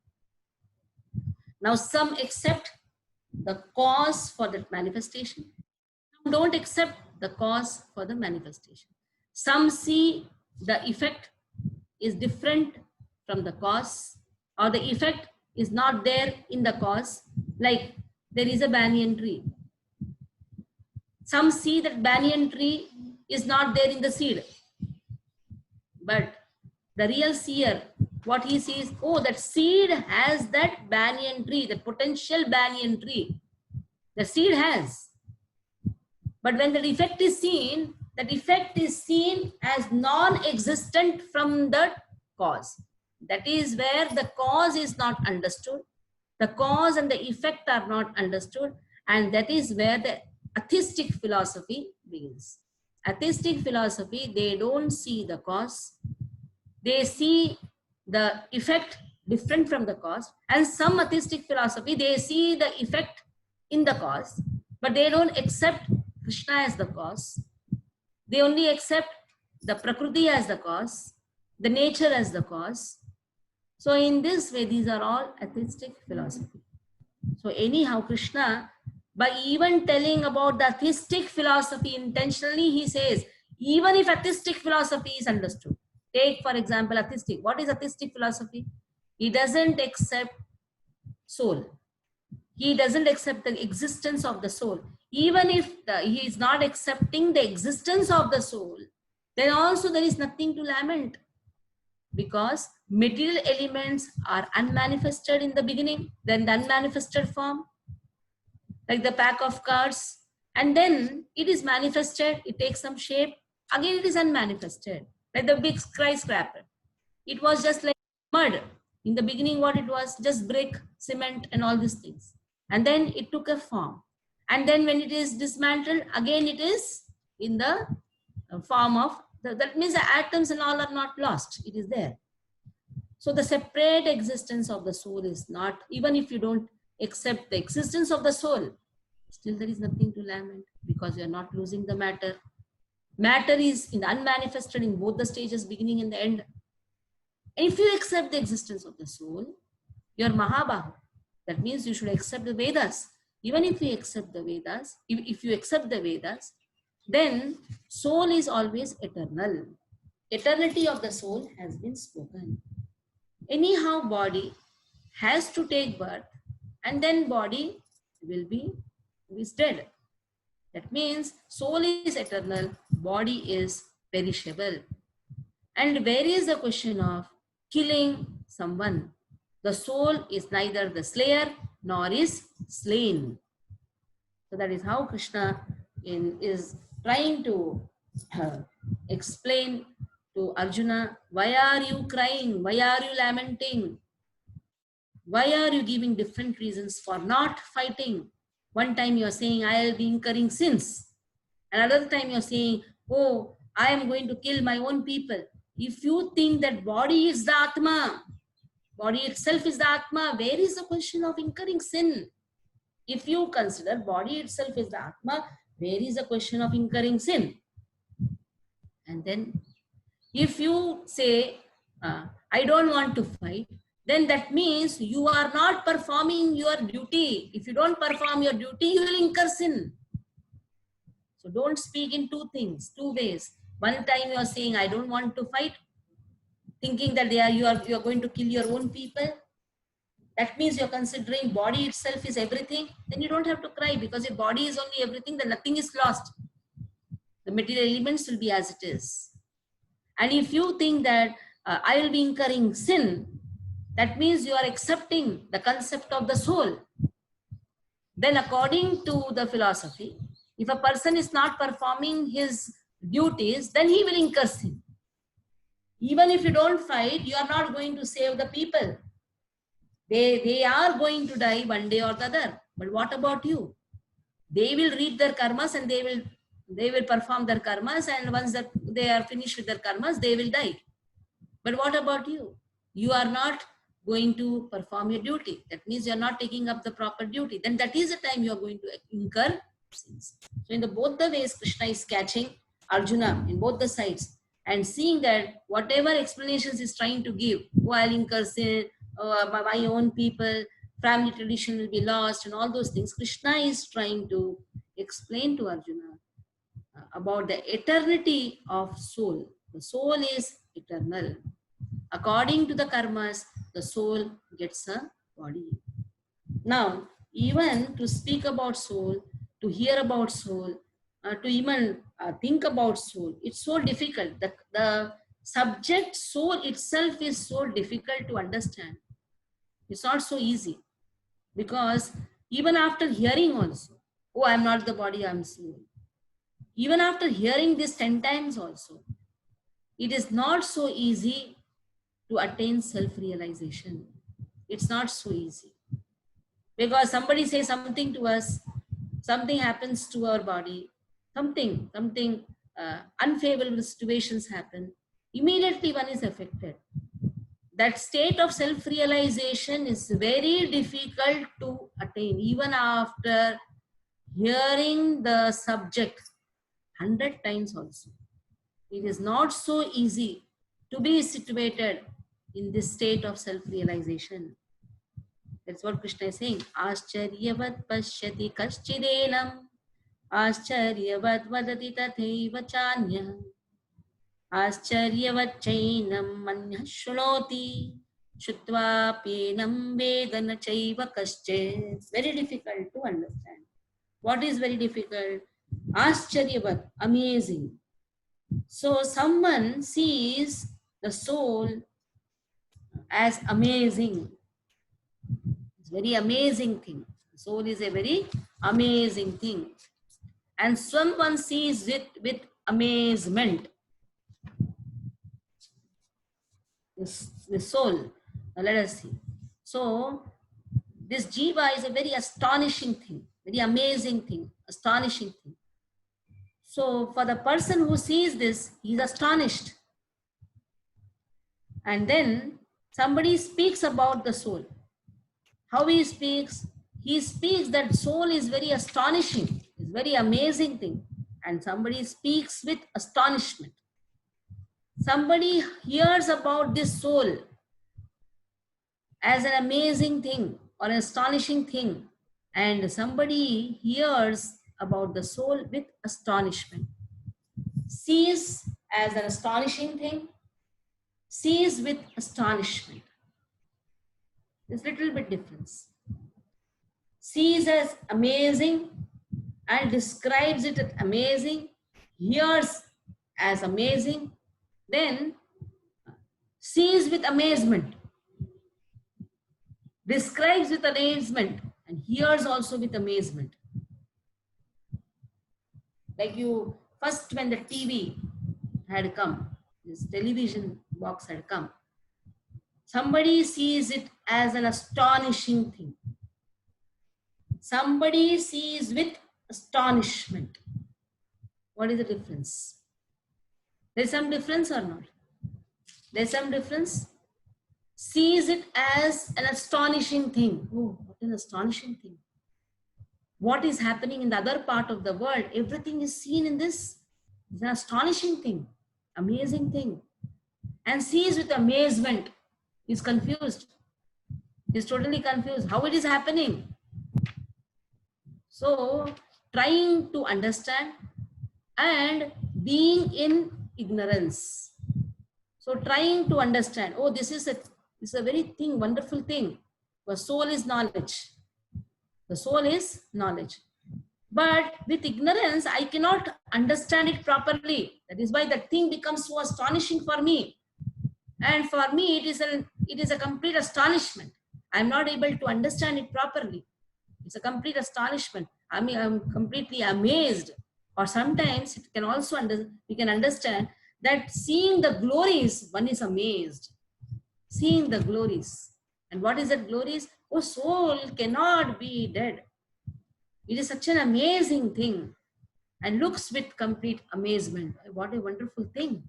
C: Now, some accept the cause for that manifestation. Some don't accept the cause for the manifestation. Some see the effect is different from the cause, or the effect is not there in the cause. Like there is a banyan tree. Some see that banyan tree is not there in the seed. But the real seer, what he sees, oh, that seed has that banyan tree, the potential banyan tree. The seed has. But when the effect is seen, that effect is seen as non-existent from the cause. That is where the cause is not understood. The cause and the effect are not understood. And that is where the atheistic philosophy begins. Atheistic philosophy, they don't see the cause. They see the effect different from the cause. And some atheistic philosophy, they see the effect in the cause, but they don't accept Krishna as the cause. They only accept the Prakriti as the cause, the nature as the cause. So in this way, these are all atheistic philosophy. So anyhow, Krishna, by even telling about the atheistic philosophy intentionally, he says, even if atheistic philosophy is understood, take for example, atheistic. What is atheistic philosophy? He doesn't accept soul. He doesn't accept the existence of the soul. Even if he is not accepting the existence of the soul, then also there is nothing to lament, because material elements are unmanifested in the beginning, then the unmanifested form, like the pack of cards, and then it is manifested, it takes some shape, again it is unmanifested, like the big skyscraper. It was just like mud. In the beginning, what it was, just brick, cement, and all these things. And then it took a form. And then when it is dismantled, again it is in the form of, that means the atoms and all are not lost. It is there. So the separate existence of the soul is not, even if you don't accept the existence of the soul, still there is nothing to lament, because you are not losing the matter. Matter is in the unmanifested in both the stages, beginning and the end. And if you accept the existence of the soul, you are Mahabahu. That means you should accept the Vedas. Even if you accept the Vedas, if you accept the Vedas, then soul is always eternal. Eternity of the soul has been spoken. Anyhow, body has to take birth, and then body will be dead. That means soul is eternal, body is perishable. And where is the question of killing someone? The soul is neither the slayer nor is slain. So that is how Krishna is trying to explain to Arjuna, why are you crying? Why are you lamenting? Why are you giving different reasons for not fighting? One time you are saying, I will be incurring sins. Another time you are saying, oh, I am going to kill my own people. If you think that body is the Atma, body itself is the Atma, where is the question of incurring sin? If you consider body itself is the Atma, where is the question of incurring sin? And then if you say, I don't want to fight, then that means you are not performing your duty. If you don't perform your duty, you will incur sin. So don't speak in two things, two ways. One time you are saying, I don't want to fight, thinking that you are going to kill your own people. That means you're considering body itself is everything. Then you don't have to cry, because if body is only everything, then nothing is lost. The material elements will be as it is. And if you think that I will be incurring sin, that means you are accepting the concept of the soul. Then according to the philosophy, if a person is not performing his duties, then he will incur sin. Even if you don't fight, you are not going to save the people. They are going to die one day or the other. But what about you? They will read their karmas and they will perform their karmas, and once that they are finished with their karmas, they will die. But what about you? You are not going to perform your duty. That means you are not taking up the proper duty. Then that is the time you are going to incur sins. So in both the ways, Krishna is catching Arjuna in both the sides and seeing that whatever explanations he's trying to give, oh, I'll incur sin, my own people, family tradition will be lost, and all those things, Krishna is trying to explain to Arjuna about the eternity of soul. The soul is eternal. According to the karmas, the soul gets a body. Now, even to speak about soul, to hear about soul, to even think about soul, it's so difficult. The subject soul itself is so difficult to understand. It's not so easy, because even after hearing also, oh, I'm not the body, I'm soul. Even after hearing this 10 times also, it is not so easy to attain self-realization. It's not so easy. Because somebody says something to us, something happens to our body, something unfavorable situations happen, immediately one is affected. That state of self-realization is very difficult to attain, even after hearing the subject 100 times also. It is not so easy to be situated in this state of self-realization. That's what Krishna is saying. Ascharyavat pashyati kaschidenam, ascharyavat vadati tathaiva chanya, ascharyavat chainam manya shrunoti, shutva penam vedana chaiva kaschet. Very difficult to understand. What is very difficult? Ascharyavat, amazing. So someone sees the soul as amazing. It's a very amazing thing. Soul is a very amazing thing. And someone sees it with amazement. The soul. Now let us see. So this jiva is a very astonishing thing. Very amazing thing, astonishing thing. So for the person who sees this, he is astonished. And then somebody speaks about the soul. How he speaks? He speaks that soul is very astonishing, is very amazing thing. And somebody speaks with astonishment. Somebody hears about this soul as an amazing thing or an astonishing thing. And somebody hears about the soul with astonishment. Sees as an astonishing thing, sees with astonishment. There's little bit difference. Sees as amazing and describes it as amazing, hears as amazing, then sees with amazement, describes with amazement, and hears also with amazement. Like you, first when the TV had come, this television box had come, somebody sees it as an astonishing thing. Somebody sees with astonishment. What is the difference? There's some difference or not? There's some difference. Sees it as an astonishing thing. Oh, what an astonishing thing. What is happening in the other part of the world, everything is seen in this. It's an astonishing thing, amazing thing. And sees with amazement. He's confused. He's totally confused. How it is happening? So, trying to understand and being in ignorance. So, trying to understand, oh, this is a very thing, wonderful thing. The soul is knowledge. The soul is knowledge. But with ignorance, I cannot understand it properly. That is why that thing becomes so astonishing for me. And for me, it is a complete astonishment. I'm not able to understand it properly. It's a complete astonishment. I mean, I'm completely amazed. Or sometimes it can also we can understand that seeing the glories, one is amazed. Seeing the glories. And what is that glories? Oh, soul cannot be dead. It is such an amazing thing. And looks with complete amazement. What a wonderful thing.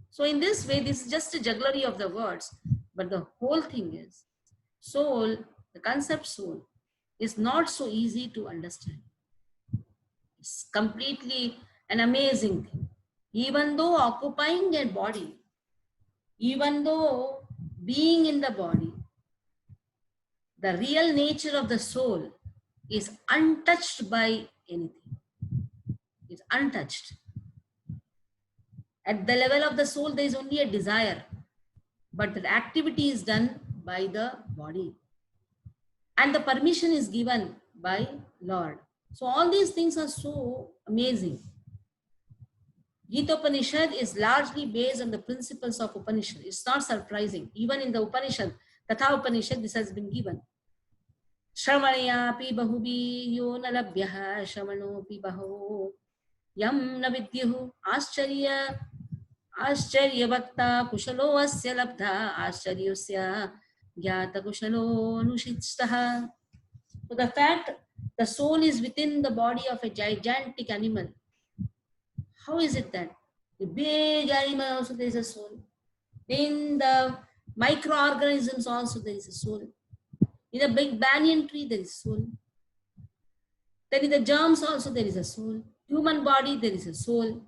C: So in this way, this is just a jugglery of the words. But the whole thing is, soul, the concept soul, is not so easy to understand. It's completely an amazing thing. Even though occupying a body, even though being in the body, the real nature of the soul is untouched by anything. It's untouched. At the level of the soul, there is only a desire, but the activity is done by the body. And the permission is given by Lord. So all these things are so amazing. Gita Upanishad is largely based on the principles of Upanishad. It's not surprising. Even in the Upanishad, Katha Upanishad, this has been given. Shravanayapi bahubi yo nalabhyaha shravanopi baho yam navidyuhu ascharya bhakta kushalo asya labdha ascharya gyata kushalo anushitstaha. So the fact the soul is within the body of a gigantic animal. How is it that the big animal also there is a soul? In the microorganisms also there is a soul. In the big banyan tree there is soul. Then in the germs also there is a soul. Human body there is a soul.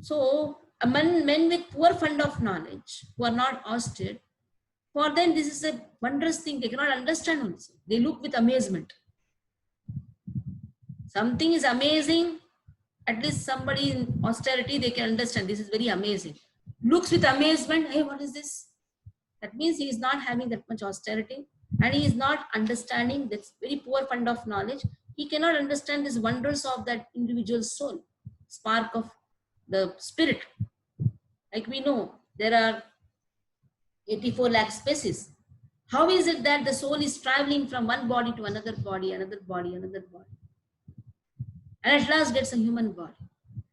C: So men with poor fund of knowledge who are not austere, for them this is a wondrous thing. They cannot understand also. They look with amazement. Something is amazing. At least somebody in austerity, they can understand this is very amazing. Looks with amazement, hey, what is this? That means he is not having that much austerity and he is not understanding this very poor fund of knowledge. He cannot understand this wonders of that individual soul, spark of the spirit. Like we know, there are 84 lakh species. How is it that the soul is traveling from one body to another body, another body, another body? And at last gets a human body.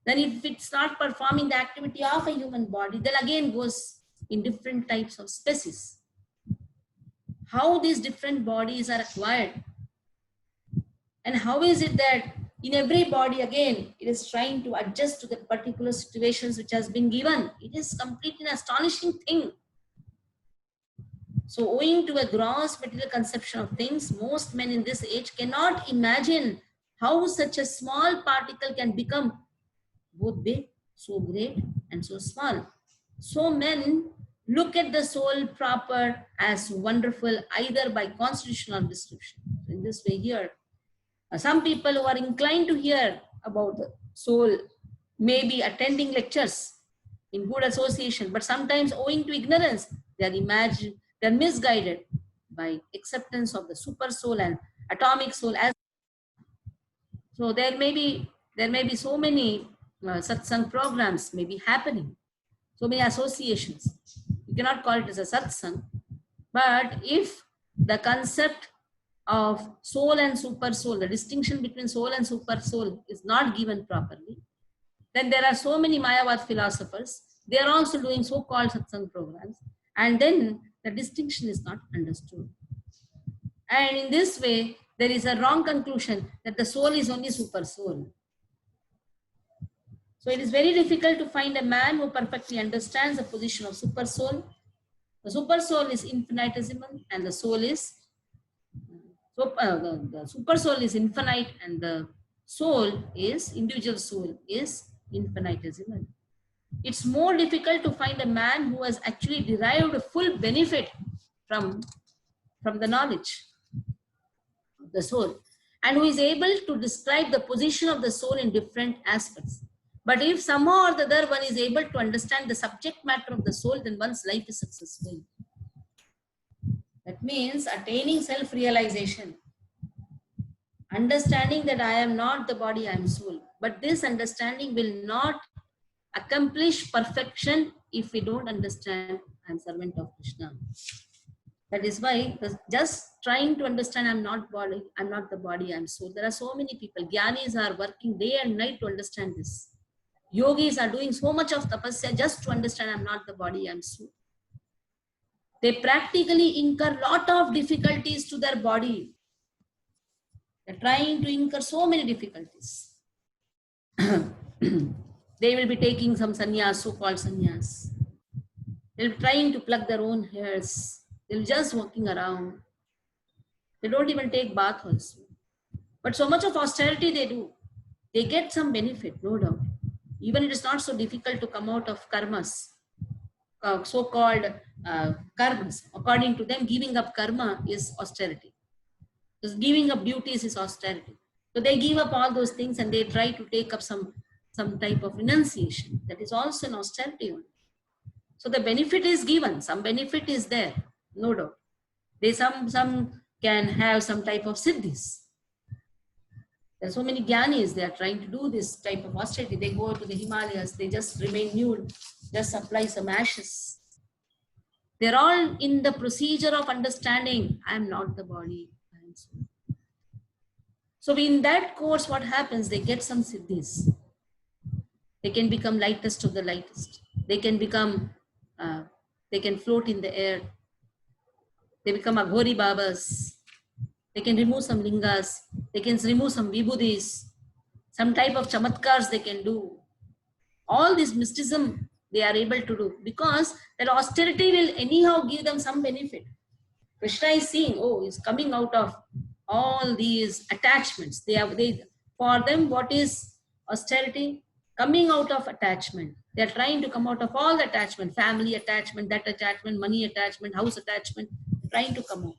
C: Then if it's not performing the activity of a human body, then again goes in different types of species. How these different bodies are acquired, And how is it that in every body, again, it is trying to adjust to the particular situations which has been given? It is completely an astonishing thing. So owing to a gross material conception of things, most men in this age cannot imagine how such a small particle can become both big, so great, and so small. So men look at the soul proper as wonderful either by constitution or description. So in this way here, some people who are inclined to hear about the soul may be attending lectures in good association, but sometimes owing to ignorance, they are misguided by acceptance of the super soul and atomic soul. As so, there may be so many satsang programs may be happening, so many associations. You cannot call it as a satsang, but if the concept of soul and super soul, the distinction between soul and super soul is not given properly, then there are so many Mayavad philosophers, they are also doing so-called satsang programs, and then the distinction is not understood. And in this way, there is a wrong conclusion that the soul is only super soul. So it is very difficult to find a man who perfectly understands the position of super soul. The super soul is infinitesimal and the soul is the super soul is infinite and the soul is individual soul is infinitesimal. It's more difficult to find a man who has actually derived a full benefit from the knowledge of the soul and who is able to describe the position of the soul in different aspects. But if somehow or the other one is able to understand the subject matter of the soul, then one's life is successful. That means attaining self-realization, understanding that I am not the body, I am soul. But this understanding will not accomplish perfection if we don't understand I am servant of Krishna. That is why just trying to understand I'm not body, I'm not the body, I'm soul. There are so many people. Gyanis are working day and night to understand this. Yogis are doing so much of tapasya just to understand I'm not the body, I'm soul. They practically incur lot of difficulties to their body. They're trying to incur so many difficulties. They will be taking some sannyas, so-called sannyas. They'll be trying to pluck their own hairs. They're just walking around. They don't even take bath also. But so much of austerity they do. They get some benefit, no doubt. Even it is not so difficult to come out of karmas, so-called karmas. According to them, giving up karma is austerity. Because giving up duties is austerity. So they give up all those things and they try to take up some type of renunciation. That is also an austerity only. So the benefit is given. Some benefit is there, no doubt. Some can have some type of siddhis. There are so many jnanis, they are trying to do this type of austerity. They go to the Himalayas, they just remain nude, just apply some ashes. They're all in the procedure of understanding, I am not the body, I am soul. So in that course, what happens? They get some siddhis. They can become lightest of the lightest. They can become, they can float in the air. They become Aghori Babas. They can remove some lingas. They can remove some vibhudis. Some type of chamatkars they can do. All this mysticism they are able to do because that austerity will anyhow give them some benefit. Krishna is seeing, oh, he's coming out of all these attachments. For them, what is austerity? Coming out of attachment. They are trying to come out of all the attachment, family attachment, that attachment, money attachment, house attachment, trying to come out.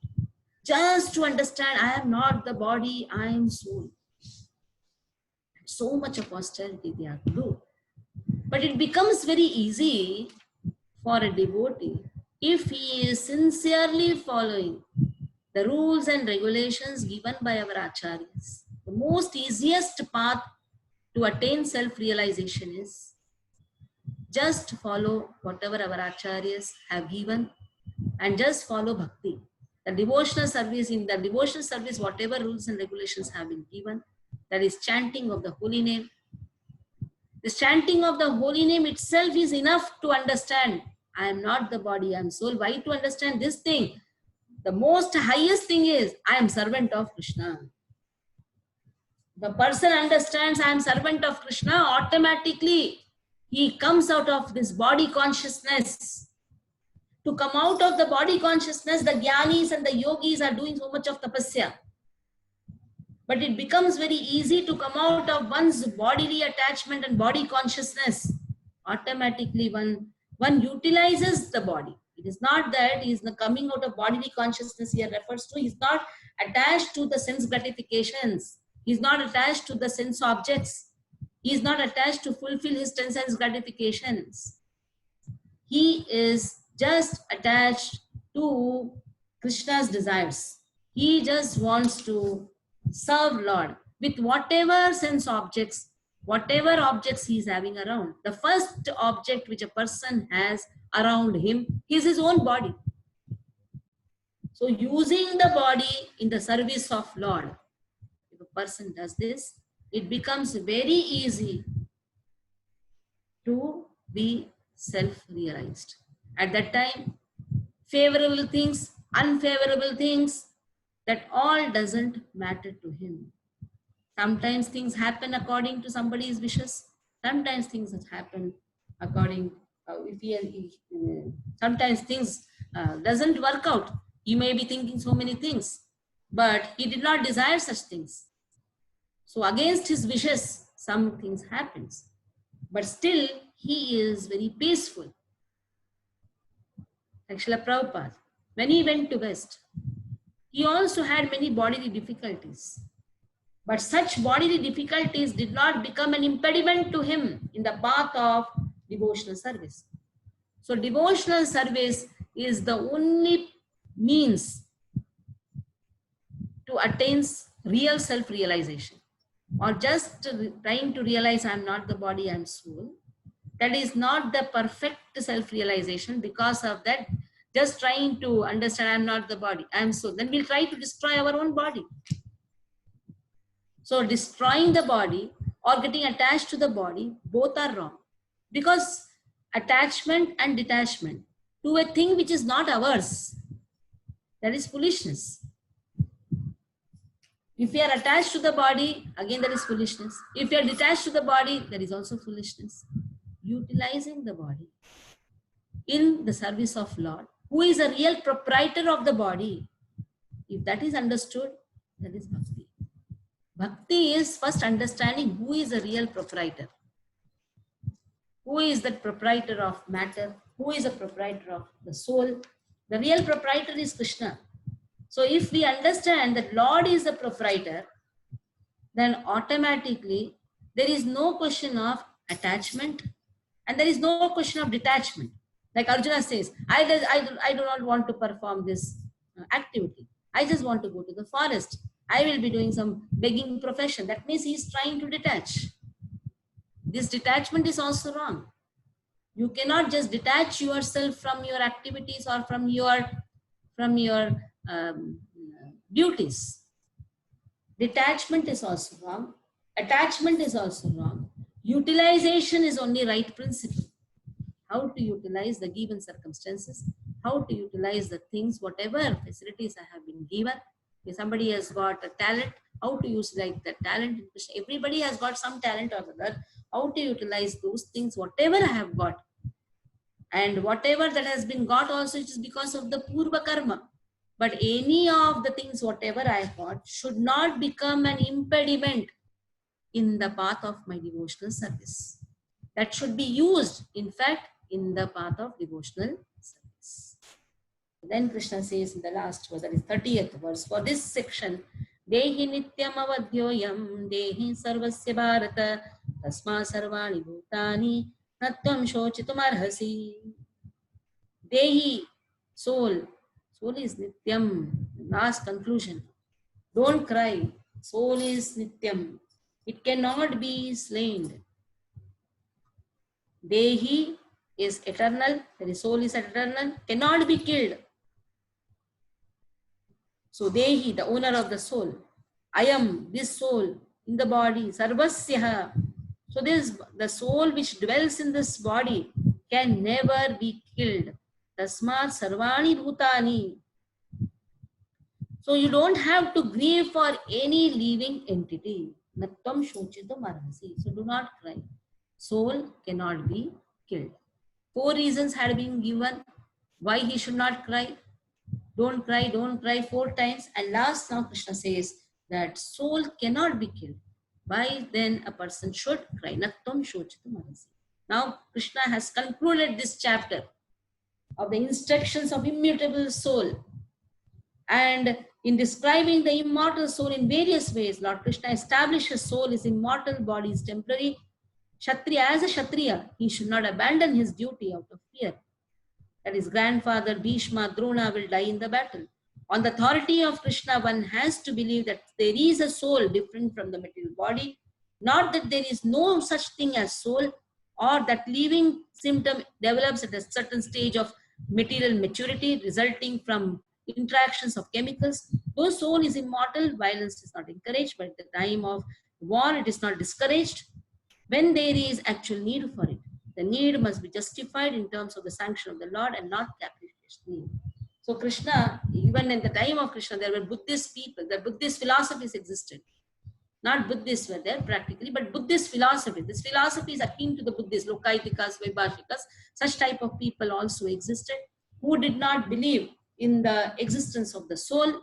C: Just to understand, I am not the body, I am soul. So much of austerity they have to do. But it becomes very easy for a devotee if he is sincerely following the rules and regulations given by our acharyas. The most easiest path to attain self-realization is just follow whatever our acharyas have given and just follow bhakti. The devotional service, in the devotional service, whatever rules and regulations have been given, that is chanting of the holy name. This chanting of the holy name itself is enough to understand, I am not the body, I am soul. Why to understand this thing? The most highest thing is, I am servant of Krishna. The person understands I am servant of Krishna, automatically he comes out of this body consciousness. To come out of the body consciousness, the jnanis and the yogis are doing so much of tapasya. But it becomes very easy to come out of one's bodily attachment and body consciousness. Automatically one utilizes the body. It is not that he is coming out of bodily consciousness here refers to. He is not attached to the sense gratifications. He is not attached to the sense objects. He is not attached to fulfill his sense gratifications. He is just attached to Krishna's desires. He just wants to serve Lord with whatever sense objects, whatever objects he is having around. The first object which a person has around him is his own body. So using the body in the service of Lord, if a person does this, it becomes very easy to be self-realized. At that time, favorable things, unfavorable things, that all doesn't matter to him. Sometimes things happen according to somebody's wishes. Sometimes things happen according, sometimes things doesn't work out. He may be thinking so many things, but he did not desire such things. So against his wishes, some things happens. But still, he is very peaceful. Like Srila Prabhupada, when he went to West, he also had many bodily difficulties. But such bodily difficulties did not become an impediment to him in the path of devotional service. So devotional service is the only means to attain real self-realization. Or just trying to realize I am not the body, I am soul. That is not the perfect self-realization. Because of that, just trying to understand I am not the body, I am soul. Then we'll try to destroy our own body. So destroying the body or getting attached to the body, both are wrong. Because attachment and detachment to a thing which is not ours, that is foolishness. If you are attached to the body, again that is foolishness. If you are detached to the body, that is also foolishness. Utilizing the body in the service of Lord, who is a real proprietor of the body, if that is understood, that is bhakti. Bhakti is first understanding who is a real proprietor. Who is the proprietor of matter? Who is the proprietor of the soul? The real proprietor is Krishna. So if we understand that Lord is the proprietor, then automatically there is no question of attachment and there is no question of detachment. Like Arjuna says, I do not want to perform this activity. I just want to go to the forest. I will be doing some begging profession. That means he is trying to detach. This detachment is also wrong. You cannot just detach yourself from your activities or from your duties. Detachment is also wrong. Attachment is also wrong. Utilization is only right principle. How to utilize the given circumstances, how to utilize the things, whatever facilities I have been given. If somebody has got a talent, how to use like that talent. Everybody has got some talent or other. How to utilize those things, whatever I have got. And whatever that has been got also, it is because of the purva karma. But any of the things, whatever I have got, should not become an impediment in the path of my devotional service. That should be used, in fact, in the path of devotional service. Then Krishna says in the last verse, that is 30th verse, for this section, Dehi nityam avadhyoyam, Dehi sarvasya bharata, tasma sarvani bhutani, natvam shochitum arhasi. Dehi, soul. Soul is nityam. Last conclusion. Don't cry. Soul is nityam. It cannot be slain. Dehi is eternal. The soul is eternal. Cannot be killed. So Dehi, the owner of the soul. I am this soul in the body. Sarvasya. So this, the soul which dwells in this body can never be killed. Tasmat sarvani bhutani. So you don't have to grieve for any living entity. Natvam shochitam arhasi. So do not cry. Soul cannot be killed. 4 reasons had been given why he should not cry. Don't cry 4 times. And last now Krishna says that soul cannot be killed. Why then a person should cry? Nattam shochitam arhasi. Now Krishna has concluded this chapter of the instructions of immutable soul. And in describing the immortal soul in various ways, Lord Krishna establishes soul is immortal, body is temporary. Kshatriya, as a Kshatriya, he should not abandon his duty out of fear that his grandfather Bhishma, Drona will die in the battle. On the authority of Krishna, one has to believe that there is a soul different from the material body, not that there is no such thing as soul, or that living symptom develops at a certain stage of material maturity resulting from interactions of chemicals. Though soul is immortal, violence is not encouraged, but at the time of war, it is not discouraged. When there is actual need for it, the need must be justified in terms of the sanction of the Lord and not capricious need. So Krishna, even in the time of Krishna, there were Buddhist people, the Buddhist philosophies existed. Not Buddhists were there practically, but Buddhist philosophy. This philosophy is akin to the Buddhists, Lokaitikas, Vaibhashikas. Such type of people also existed who did not believe in the existence of the soul.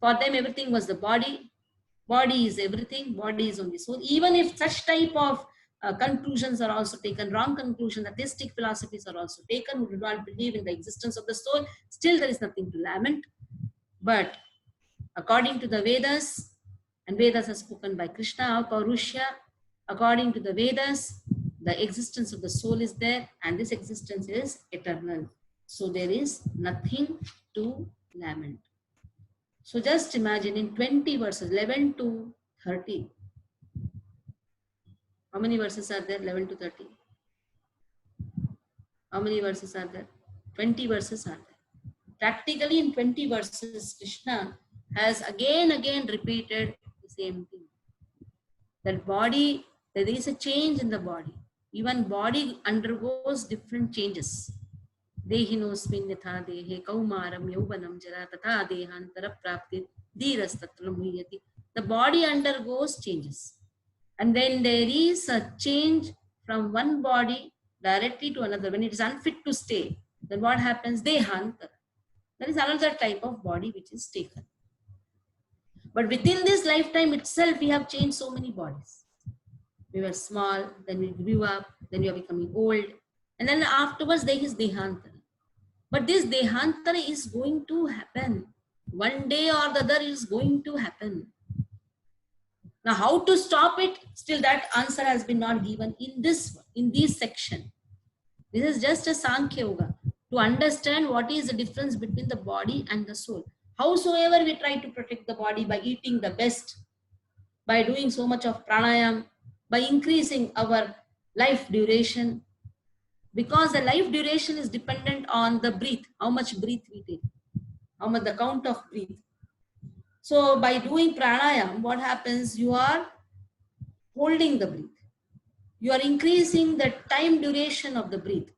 C: For them, everything was the body. Body is everything. Body is only soul. Even if such type of conclusions are also taken, wrong conclusions, atheistic philosophies are also taken, who do not believe in the existence of the soul, still there is nothing to lament. But according to the Vedas, and Vedas are spoken by Krishna, Paurusha, according to the Vedas, the existence of the soul is there, and this existence is eternal. So there is nothing to lament. So just imagine in 20 verses, 11 to 30. How many verses are there? 11 to 30. How many verses are there? 20 verses are there. Practically in 20 verses, Krishna has again repeated the same thing. That body, there is a change in the body. Even body undergoes different changes. Dehinosmin yatha dehe kaumaram yauvanam jara tatha dehantara prapti dhirastatra muhyati. The body undergoes changes. And when there is a change from one body directly to another, when it is unfit to stay, then what happens? Dehantara. There is another type of body which is taken. But within this lifetime itself, we have changed so many bodies. We were small, then we grew up, then we are becoming old, and then afterwards there is Dehantara. But this Dehantara is going to happen. One day or the other is going to happen. Now, how to stop it? Still, that answer has been not given in this section. This is just a Sankhya Yoga to understand what is the difference between the body and the soul. Howsoever we try to protect the body by eating the best, by doing so much of pranayam, by increasing our life duration, because the life duration is dependent on the breath, how much breath we take, how much the count of breath. So by doing pranayam, what happens? You are holding the breath. You are increasing the time duration of the breath.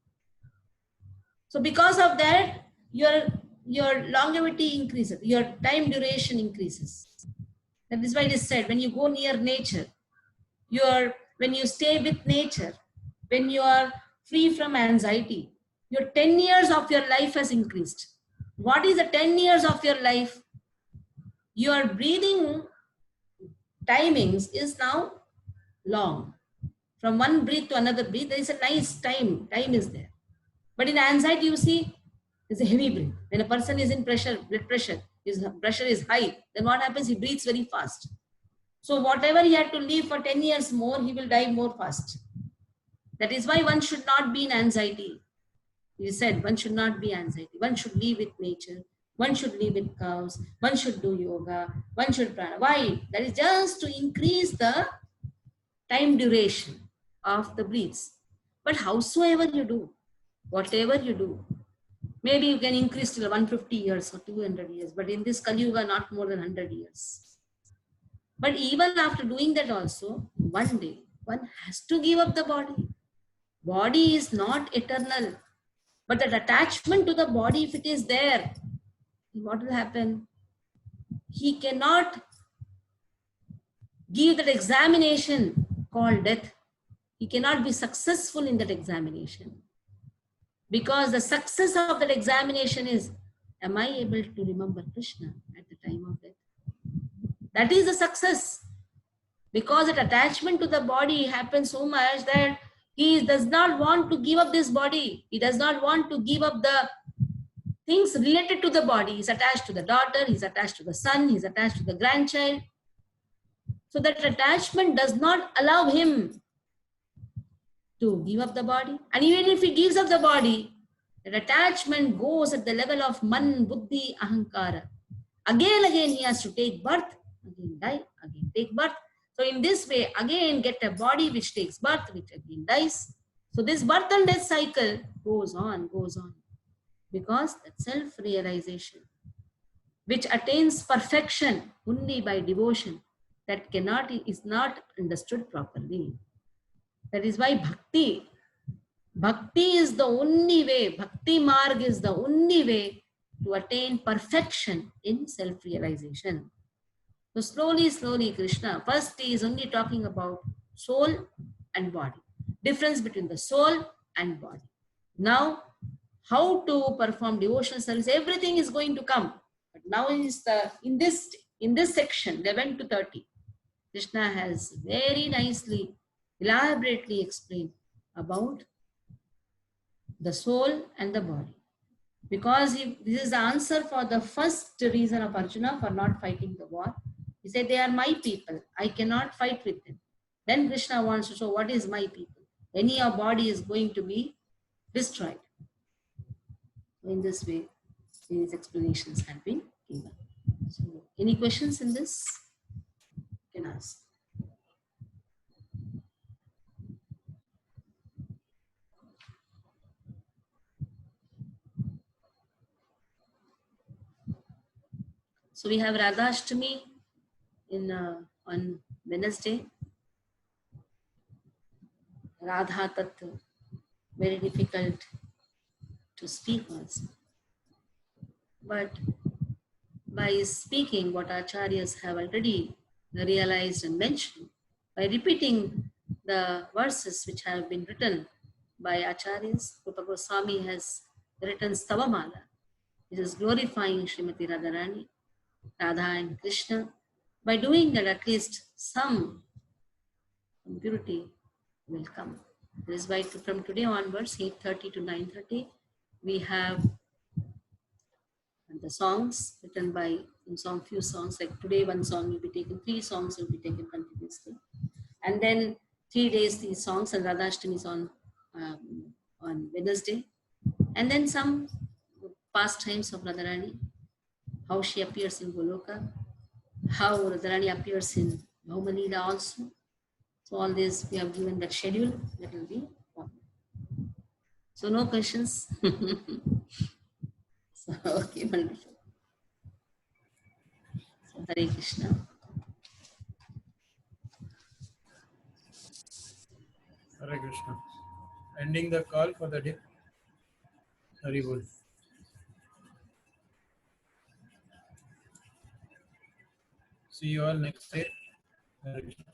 C: So because of that, your longevity increases, your time duration increases. That is why it is said, when you go near nature, when you stay with nature, when you are free from anxiety, your 10 years of your life has increased. What is the 10 years of your life? Your breathing timings is now long. From one breath to another breath, there is a nice time is there. But in anxiety, you see, it's a heavy breath. When a person is in pressure, blood pressure, his pressure is high, then what happens? He breathes very fast. So whatever he had to live for 10 years more, he will die more fast. That is why one should not be in anxiety. He said one should not be anxiety. One should live with nature. One should live with cows. One should do yoga. One should prana. Why? That is just to increase the time duration of the breaths. But howsoever you do, whatever you do, maybe you can increase till 150 years or 200 years. But in this Kali Yuga, not more than 100 years. But even after doing that also, one day, one has to give up the body. Body is not eternal. But that attachment to the body, if it is there, what will happen? He cannot give that examination called death, he cannot be successful in that examination. Because the success of that examination is, am I able to remember Krishna at the time of death? That is the success. Because that attachment to the body happens so much that he does not want to give up this body. He does not want to give up the things related to the body. He's attached to the daughter, he's attached to the son, he's attached to the grandchild. So that attachment does not allow him to give up the body. And even if he gives up the body, that attachment goes at the level of man, buddhi, ahankara. Again he has to take birth, again die, again take birth. So in this way, again get a body which takes birth, which again dies. So this birth and death cycle goes on. Because that self-realization, which attains perfection only by devotion, that is not understood properly. That is why Bhakti is the only way, Bhakti Marg is the only way to attain perfection in self-realization. So slowly, Krishna, first he is only talking about soul and body. Difference between the soul and body. Now, how to perform devotional service, everything is going to come. But now in this section, 11 to 30, Krishna has very nicely, elaborately explained about the soul and the body. Because this is the answer for the first reason of Arjuna for not fighting the war. He said, they are my people. I cannot fight with them. Then Krishna wants to show what is my people. Then your body is going to be destroyed. In this way, these explanations have been given. So, any questions in this? You can ask. So we have Radhashtami on Wednesday. Radha Tattva, very difficult to speak also. But by speaking what acharyas have already realized and mentioned, by repeating the verses which have been written by acharyas, Rupa Goswami has written Stavamala, which is glorifying Srimati Radharani, Radha and Krishna. By doing that, at least some purity will come. That is why from today onwards, 8:30 to 9:30, we have the songs written by few songs. Like today, one song will be taken, 3 songs will be taken continuously, and then 3 days these songs, and Radhashtami is on Wednesday, and then some pastimes of Radharani, how she appears in Goloka, how Radharani appears in Bhaumalila also. So all this we have given that schedule that will be one. So no questions. So okay, wonderful. So Hare Krishna.
A: Hare Krishna. Ending the call for the day. Hari Bol. See you all next day. Hare Krishna.